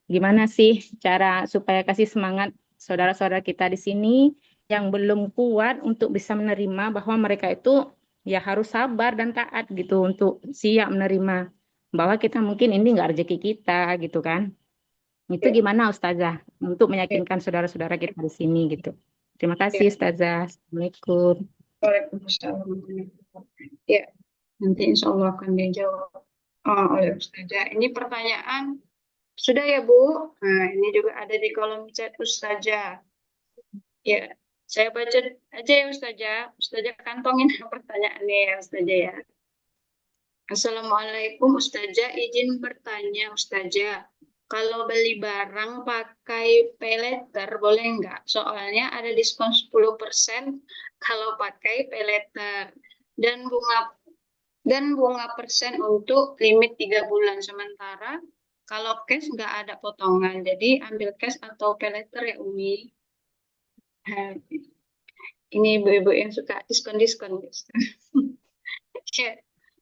Gimana sih cara supaya kasih semangat saudara-saudara kita di sini yang belum kuat untuk bisa menerima bahwa mereka itu ya harus sabar dan taat gitu untuk siap menerima bahwa kita mungkin ini nggak rezeki kita gitu kan. Itu Ya, gimana Ustazah untuk ya. meyakinkan saudara-saudara kita di sini gitu. Terima kasih Ya. Ustazah. Assalamualaikum. Waalaikumsalam. Ya, nanti insya Allah akan dijawab oleh Ustazah. Ini pertanyaan sudah ya Bu. Nah, ini juga ada di kolom chat Ustazah. Ya, saya baca aja ya Ustazah. Ustazah kantongin pertanyaannya ya Ustazah ya. Assalamualaikum Ustazah, izin bertanya Ustazah. Kalau beli barang pakai paylater boleh nggak? Soalnya ada diskon 10% kalau pakai paylater. Dan bunga persen untuk limit 3 bulan. Sementara kalau cash nggak ada potongan. Jadi ambil cash atau paylater ya Umi. Nah, ini ibu-ibu yang suka diskon-diskon. Ya,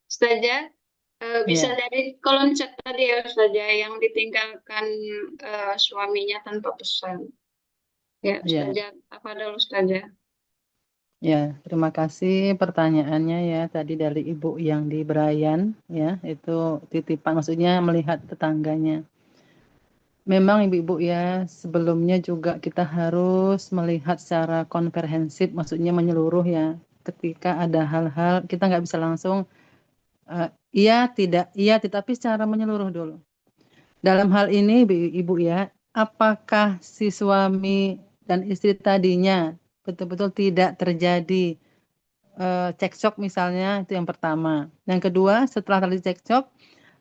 Ustazah, bisa Ya, dari kolom chat tadi ya Ustazah yang ditinggalkan suaminya tanpa pesan. Ya, ya, Ustazah, apa dulu Ustazah? ya. Terima kasih pertanyaannya ya tadi dari Ibu yang di Brayan ya, itu titipan maksudnya melihat tetangganya. Memang ibu-ibu ya, sebelumnya juga kita harus melihat secara komprehensif, maksudnya menyeluruh ya. Ketika ada hal-hal, kita nggak bisa langsung iya, tetapi secara menyeluruh dulu. Dalam hal ini, ibu ya, apakah si suami dan istri tadinya betul-betul tidak terjadi cekcok misalnya, itu yang pertama. Yang kedua, setelah terjadi cekcok,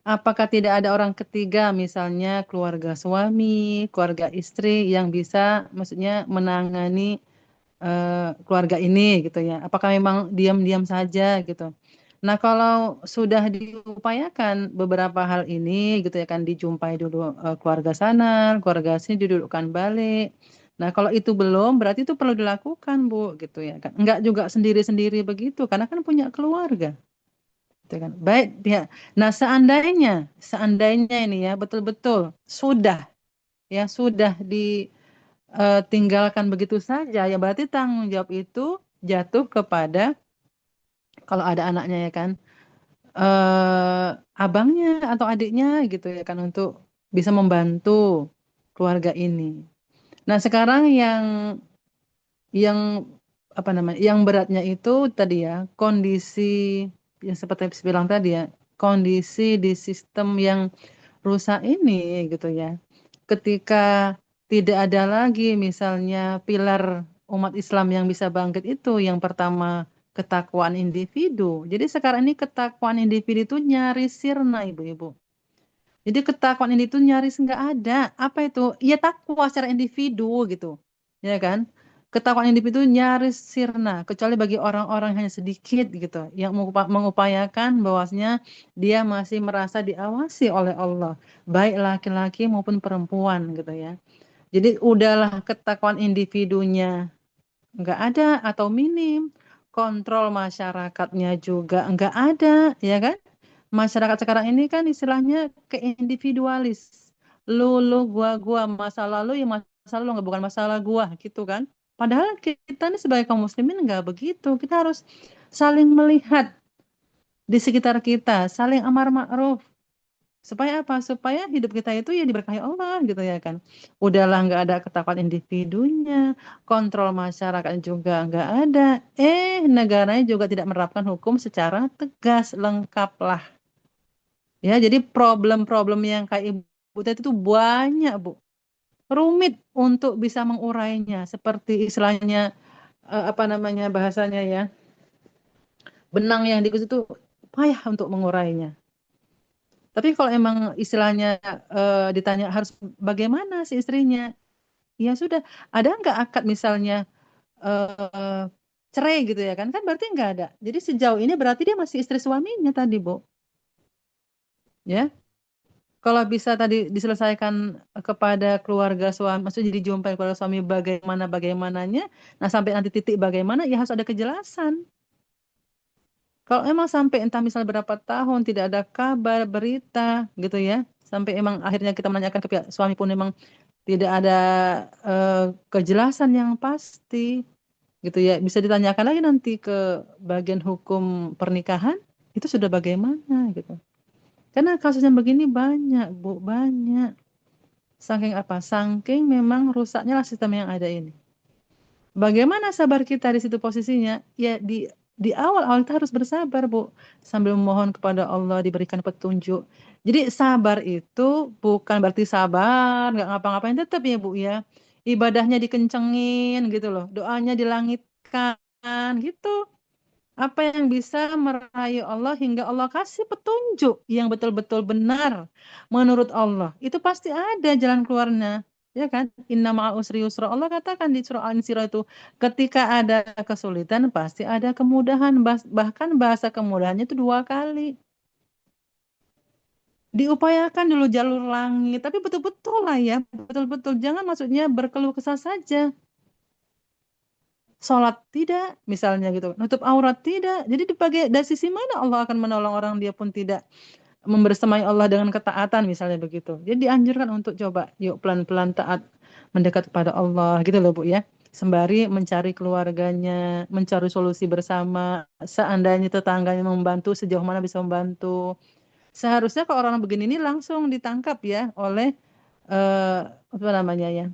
apakah tidak ada orang ketiga, misalnya keluarga suami, keluarga istri yang bisa, maksudnya menangani keluarga ini gitu ya? Apakah memang diam-diam saja gitu? Nah, kalau sudah diupayakan beberapa hal ini gitu ya kan dijumpai dulu keluarga sana, keluarga sini didudukkan balik. Nah, kalau itu belum berarti itu perlu dilakukan, Bu, gitu ya kan. Enggak juga sendiri-sendiri begitu karena kan punya keluarga. Gitu kan. Baik ya. Nah, seandainya ini ya betul-betul sudah ditinggalkan begitu saja ya berarti tanggung jawab itu jatuh kepada kalau ada anaknya ya kan abangnya atau adiknya gitu ya kan untuk bisa membantu keluarga ini. Nah, sekarang yang apa namanya? Yang beratnya itu tadi ya, kondisi yang seperti yang saya bilang tadi ya, kondisi di sistem yang rusak ini gitu ya. Ketika tidak ada lagi misalnya pilar umat Islam yang bisa bangkit itu yang pertama ketakwaan individu. Jadi sekarang ini ketakwaan individu itu nyaris sirna ibu-ibu. Jadi ketakwaan individu nyaris nggak ada. Apa itu? Ya takwa secara individu gitu. Ya kan? Ketakwaan individu nyaris sirna. Kecuali bagi orang-orang hanya sedikit gitu. Yang mengupayakan bahwasanya dia masih merasa diawasi oleh Allah. Baik laki-laki maupun perempuan gitu ya. Jadi udahlah ketakwaan individunya nggak ada atau minim. Kontrol masyarakatnya juga nggak ada, ya kan? Masyarakat sekarang ini kan istilahnya keindividualis. Lu, gua, masa lalu ya masa lalu nggak bukan masalah gua gitu kan. Padahal kita nih sebagai kaum muslimin nggak begitu. Kita harus saling melihat di sekitar kita, saling amar ma'ruf. Supaya apa? Supaya hidup kita itu ya diberkahi Allah gitu ya kan. Udahlah nggak ada ketakwaan individunya, kontrol masyarakat juga nggak ada. Negaranya juga tidak menerapkan hukum secara tegas, lengkap lah. Ya, jadi problem-problem yang kayak Ibu tadi itu banyak, Bu. Rumit untuk bisa mengurainya. Seperti istilahnya apa namanya bahasanya ya, benang yang dikus itu payah untuk mengurainya. Tapi kalau emang istilahnya ditanya harus bagaimana si istrinya, ya sudah, ada nggak akad misalnya eh, cerai gitu ya kan? Kan berarti nggak ada. Jadi sejauh ini berarti dia masih istri suaminya tadi, Bu. Ya, kalau bisa tadi diselesaikan kepada keluarga suami, maksudnya dijumpai kepada suami bagaimananya, nah sampai nanti titik bagaimana, ya harus ada kejelasan. Kalau emang sampai entah misal berapa tahun tidak ada kabar, berita gitu ya, sampai emang akhirnya kita menanyakan ke pihak suami pun memang tidak ada kejelasan yang pasti gitu ya, bisa ditanyakan lagi nanti ke bagian hukum pernikahan itu sudah bagaimana gitu. Karena kasus yang begini banyak, Bu, banyak. Saking apa? Saking memang rusaknya lah sistem yang ada ini. Bagaimana sabar kita di situ posisinya? Ya di awal-awal kita harus bersabar, Bu, sambil memohon kepada Allah diberikan petunjuk. Jadi sabar itu bukan berarti sabar, nggak ngapa-ngapain tetap ya, Bu ya. Ibadahnya dikencengin gitu loh, doanya dilangitkan gitu. Apa yang bisa merayu Allah hingga Allah kasih petunjuk yang betul-betul benar menurut Allah. Itu pasti ada jalan keluarnya. Ya kan? Inna ma'al usri yusra. Allah katakan di surah Al-Insyirah itu, ketika ada kesulitan pasti ada kemudahan. Bahkan bahasa kemudahannya itu 2 kali. Diupayakan dulu jalur langit, tapi betul-betul lah ya, betul-betul. Jangan maksudnya berkeluh kesah saja. Sholat tidak, misalnya gitu. Nutup aurat tidak. Jadi dari sisi mana Allah akan menolong orang dia pun tidak membersamai Allah dengan ketaatan, misalnya begitu. Jadi dianjurkan untuk coba, yuk pelan-pelan taat mendekat kepada Allah, gitu loh Bu ya. Sembari mencari keluarganya, mencari solusi bersama. Seandainya tetangganya membantu, sejauh mana bisa membantu. Seharusnya kalau orang begini ini langsung ditangkap ya oleh apa namanya ya,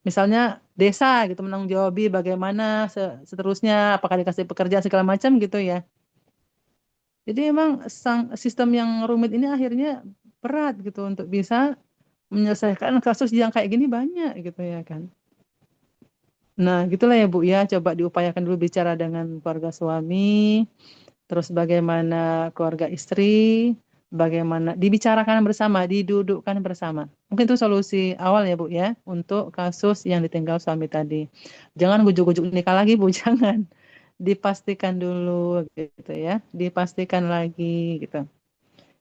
misalnya desa gitu menanggung jawabi bagaimana seterusnya, apakah dikasih pekerjaan segala macam gitu ya. Jadi emang sistem yang rumit ini akhirnya berat gitu untuk bisa menyelesaikan kasus yang kayak gini banyak gitu ya kan. Nah, gitulah ya Bu ya, coba diupayakan dulu bicara dengan keluarga suami, terus bagaimana keluarga istri, bagaimana dibicarakan bersama, didudukkan bersama. Mungkin itu solusi awal ya Bu ya, untuk kasus yang ditinggal suami tadi. Jangan gujuk-gujuk nikah lagi Bu, jangan. Dipastikan dulu gitu ya, dipastikan lagi gitu.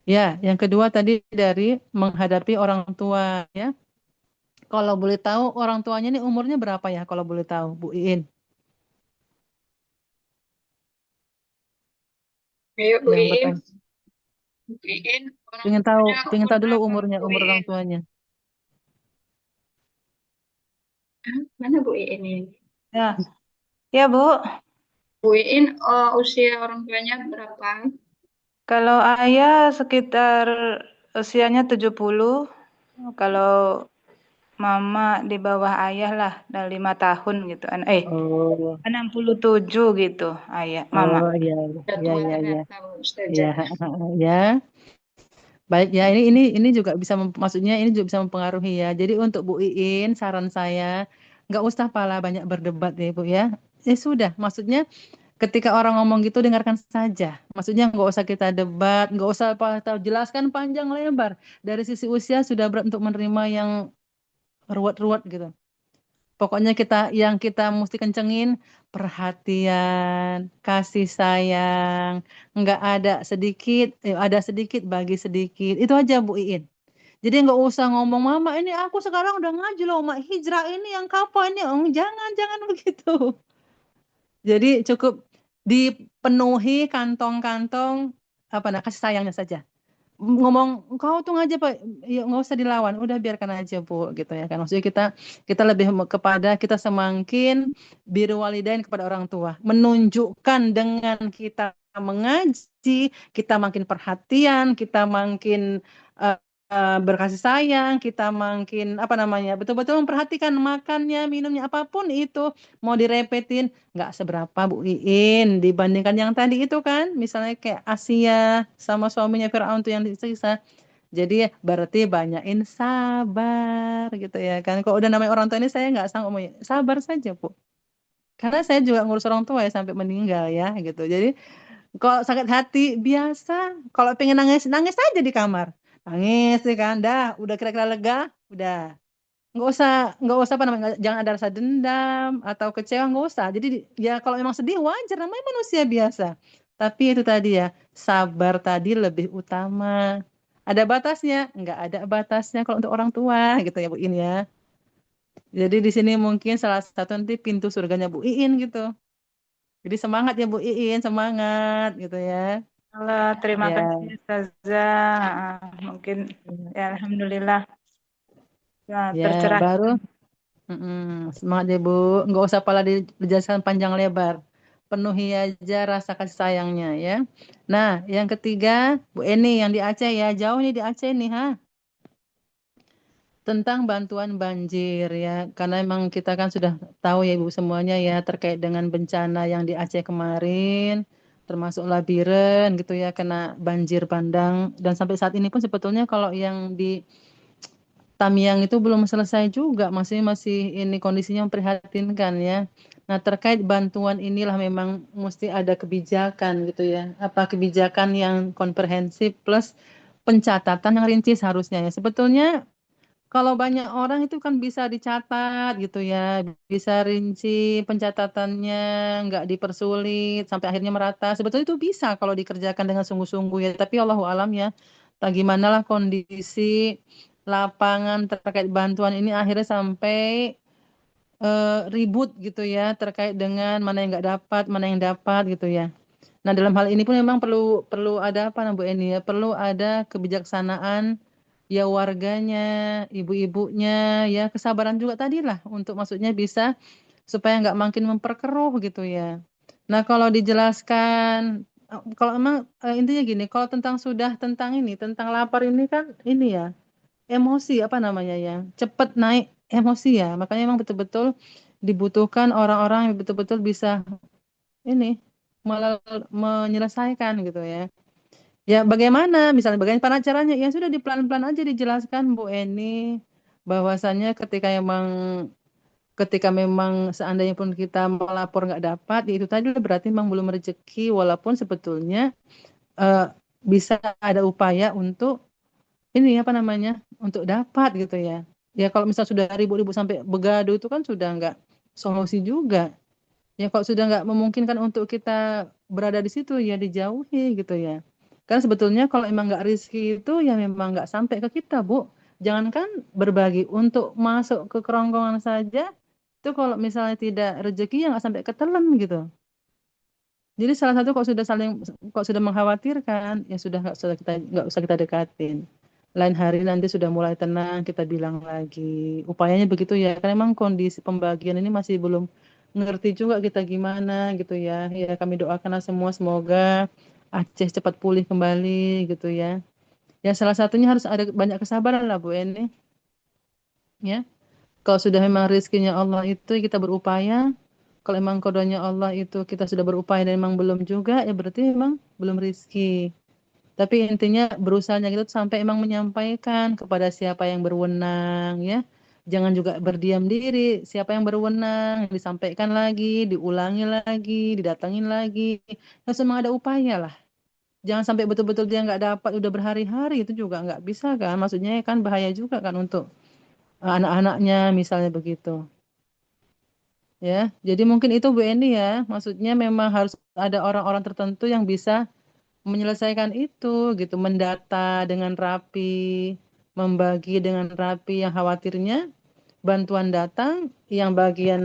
Ya, yang kedua tadi dari menghadapi orang tua ya. Kalau boleh tahu orang tuanya ini umurnya berapa ya kalau boleh tahu, Bu Iin? Ayo Bu Yang Iin, bertanya. Bu Iin, orang Pengen tahu, tuanya pengen umur tahu dulu berapa umurnya, Bu umur orang Iin? tuanya. Hah? Mana Bu Iin ini? Ya, ya Bu. Bu Iin, usia orang tuanya berapa? Kalau ayah sekitar usianya 70, kalau mama di bawah ayah lah, dan 5 tahun gitu. Oh, 67 gitu, ayah, mama. oh iya, Udah iya, tua iya, iya, ternyata iya, Ustazah. ya. Baik ya, ini juga bisa maksudnya ini juga bisa mempengaruhi ya. Jadi untuk Bu Iin, saran saya nggak usah pala banyak berdebat ya Bu ya. Ya sudah, maksudnya ketika orang ngomong gitu dengarkan saja. Maksudnya nggak usah kita debat, nggak usah jelaskan panjang lebar. Dari sisi usia sudah berat untuk menerima yang ruwet-ruwet gitu. Pokoknya yang kita mesti kencengin perhatian, kasih sayang, nggak ada sedikit bagi sedikit. Itu aja Bu Iin. Jadi nggak usah ngomong mama ini aku sekarang udah ngaji loh, mak hijrah ini yang kapan ya? Jangan begitu. Jadi cukup dipenuhi kantong-kantong apa nah kasih sayangnya saja. Ngomong kau tuh ngajak Pak, ya nggak usah dilawan, udah biarkan aja Bu gitu ya kan. Maksudnya kita lebih kepada kita semakin biru walidain kepada orang tua, menunjukkan dengan kita mengaji, kita makin perhatian, kita makin eh, berkasih sayang, kita makin apa namanya betul-betul memperhatikan makannya, minumnya apapun itu mau direpetin nggak seberapa Bu Iin dibandingkan yang tadi itu kan, misalnya kayak Asia sama suaminya Firaun tuh yang disiksa. Jadi berarti banyakin sabar gitu ya kan. Kalau udah namanya orang tua ini saya nggak sanggup ngomong sabar saja Bu. karena saya juga ngurus orang tua ya sampai meninggal ya gitu. Jadi kalau sakit hati biasa, kalau pengen nangis nangis aja di kamar, nangis ya kan, dah udah kira-kira lega, udah nggak usah apa namanya, jangan ada rasa dendam atau kecewa nggak usah. Jadi ya kalau memang sedih wajar namanya manusia biasa. Tapi itu tadi ya sabar tadi lebih utama. Ada batasnya? Nggak ada batasnya kalau untuk orang tua gitu ya Bu In ya. Jadi di sini mungkin salah satu nanti pintu surganya Bu Iin gitu. Jadi semangat ya Bu Iin, semangat gitu ya. Allah, terima Ya, kasih Ustazah. Mungkin ya alhamdulillah ya, ya tercerah. baru semangat ya Bu. Nggak usah pala dijelaskan panjang lebar. Penuhi aja rasa kasih sayangnya ya. Nah, yang ketiga Bu Eni yang di Aceh ya. Jauh nih di Aceh nih ha. Tentang bantuan banjir ya. Karena memang kita kan sudah tahu ya Ibu semuanya ya terkait dengan bencana yang di Aceh kemarin. Termasuk Labiren gitu ya kena banjir bandang. Dan sampai saat ini pun sebetulnya kalau yang di Tamiang itu belum selesai juga, masih ini kondisinya memprihatinkan ya. Nah, terkait bantuan inilah memang mesti ada kebijakan gitu ya. Apa kebijakan yang komprehensif plus pencatatan yang rinci seharusnya ya. Sebetulnya kalau banyak orang itu kan bisa dicatat gitu ya, bisa rinci pencatatannya, nggak dipersulit sampai akhirnya merata. Sebetulnya itu bisa kalau dikerjakan dengan sungguh-sungguh ya. Tapi Allahu alam ya, bagaimanalah kondisi lapangan terkait bantuan ini akhirnya sampai ribut gitu ya terkait dengan mana yang nggak dapat, mana yang dapat gitu ya. Nah, dalam hal ini pun memang perlu perlu ada apa Bu Eni ya, perlu ada kebijaksanaan ya warganya, ibu-ibunya, ya kesabaran juga tadi lah untuk maksudnya bisa supaya nggak makin memperkeruh gitu ya. Nah, kalau dijelaskan, kalau emang intinya gini, kalau tentang ini, tentang lapar ini kan ini ya, emosi apa namanya ya, cepat naik emosi ya. Makanya emang betul-betul dibutuhkan orang-orang yang betul-betul bisa ini malah menyelesaikan gitu ya. Ya bagaimana, misalnya bagaimana caranya? Ya sudah pelan-pelan aja dijelaskan Bu Eni bahwasannya ketika memang seandainya pun kita melapor nggak dapat, ya itu tadi berarti memang belum rezeki walaupun sebetulnya eh, bisa ada upaya untuk ini apa namanya untuk dapat gitu ya. Ya kalau misal sudah ribut-ribut sampai begaduh itu kan sudah nggak solusi juga. Ya kalau sudah nggak memungkinkan untuk kita berada di situ ya dijauhi gitu ya. Karena sebetulnya kalau emang nggak rezeki itu ya memang nggak sampai ke kita Bu. Jangankan berbagi untuk masuk ke kerongkongan saja itu kalau misalnya tidak rezeki ya nggak sampai ketelan gitu. Jadi salah satu kalau sudah mengkhawatirkan ya sudah nggak usah kita dekatin. Lain hari nanti sudah mulai tenang kita bilang lagi. Upayanya begitu ya. Karena memang kondisi pembagian ini masih belum ngerti juga kita gimana gitu ya. Ya kami doakanlah semua semoga Aceh cepat pulih kembali gitu ya. Ya salah satunya harus ada banyak kesabaran lah Bu Eni. Ya. Kalau sudah memang rezekinya Allah itu kita berupaya. Kalau memang kodonya Allah itu kita sudah berupaya dan memang belum juga ya berarti memang belum rezeki. Tapi intinya berusahanya gitu sampai emang menyampaikan kepada siapa yang berwenang ya. Jangan juga berdiam diri. Siapa yang berwenang disampaikan lagi, diulangi lagi, didatangin lagi. Harus memang ada upaya lah. Jangan sampai betul-betul dia nggak dapat udah berhari-hari itu juga nggak bisa kan. Maksudnya kan bahaya juga kan untuk anak-anaknya misalnya begitu. Ya, jadi mungkin itu Bu Eni ya. Maksudnya memang harus ada orang-orang tertentu yang bisa menyelesaikan itu gitu, mendata dengan rapi, membagi dengan rapi yang khawatirnya bantuan datang, yang bagian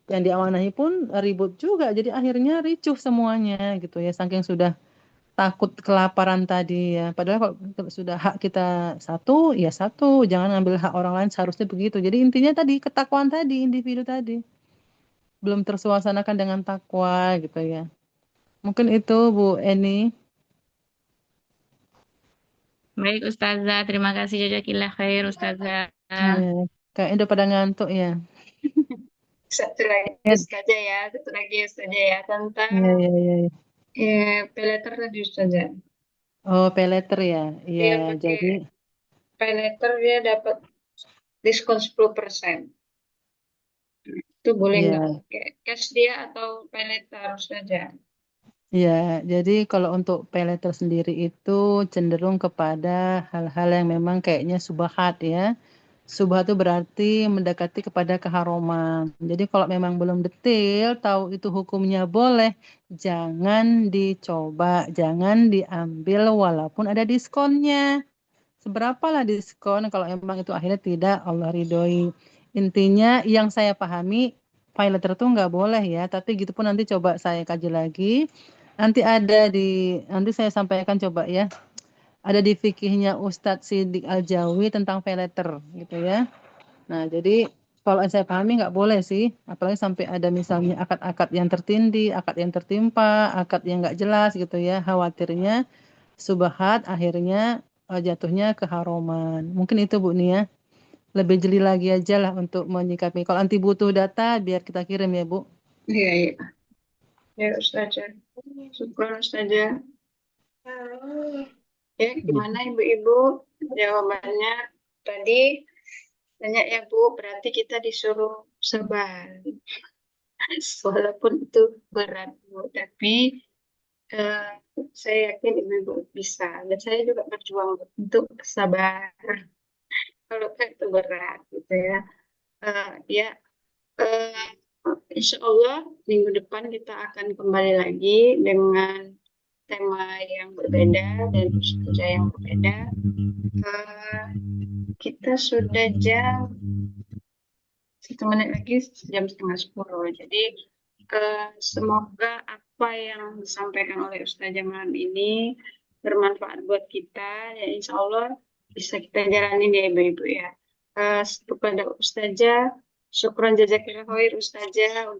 yang diamanahi pun ribut juga. Jadi akhirnya ricuh semuanya gitu ya, saking sudah takut kelaparan tadi ya. Padahal kalau sudah hak kita satu, ya satu, jangan ambil hak orang lain seharusnya begitu. Jadi intinya tadi ketakwaan tadi, individu tadi belum tersuasanakan dengan takwa gitu ya. Mungkin itu Bu Eni. Baik Ustazah, terima kasih jazakillah khair Ustazah. Ya, kayaknya udah pada ngantuk ya. Satu lagi Ya, saja ya, satu lagi saja ya tentang ya, ya, ya. peleter tadi saja. Oh, pay letter ya. Iya, Dia pakai jadi peleter dia dapat diskon 10%. Itu boleh nggak? Ya, Kayak cash dia atau pay later saja? ya. Jadi kalau untuk pay letter sendiri itu cenderung kepada hal-hal yang memang kayaknya subhat ya. Subhat itu berarti mendekati kepada keharuman. Jadi kalau memang belum detail, tahu itu hukumnya boleh, jangan dicoba, jangan diambil walaupun ada diskonnya. Seberapalah diskon kalau emang itu akhirnya tidak Allah ridhoi. Intinya yang saya pahami, pay letter tuh nggak boleh ya, tapi gitu pun nanti coba saya kaji lagi. Nanti saya sampaikan coba ya. Ada di fikihnya Ustadz Siddiq Al-Jawi tentang pay letter gitu ya. Nah, jadi kalau yang saya pahami nggak boleh sih, apalagi sampai ada misalnya akad-akad yang tertindih, akad yang tertimpa, akad yang nggak jelas gitu ya. Khawatirnya subhat akhirnya jatuhnya ke haroman. Mungkin itu Bu Nia. Lebih jeli lagi aja lah untuk menyikapi. Kalau nanti butuh data biar kita kirim ya Bu. Iya, iya. Ya, Ustazah. Syukur, Ustazah. Ya, gimana Ibu-Ibu? Jawabannya tadi banyak ya Bu, berarti kita disuruh sabar. Walaupun itu berat Bu, tapi eh, saya yakin Ibu-Ibu bisa. Dan saya juga berjuang untuk sabar. Kalau kan itu berat gitu ya. Ya, eh, insya Allah minggu depan kita akan kembali lagi dengan tema yang berbeda dan ustazah yang berbeda. Kita sudah jam 1 menit lagi, jam 9:30. Jadi semoga apa yang disampaikan oleh Ustazah malam ini bermanfaat buat kita dan insya Allah bisa kita jalanin ya Ibu-Ibu ya. Kepada Ustazah, syukran jazakallahu khair Ustazah untuk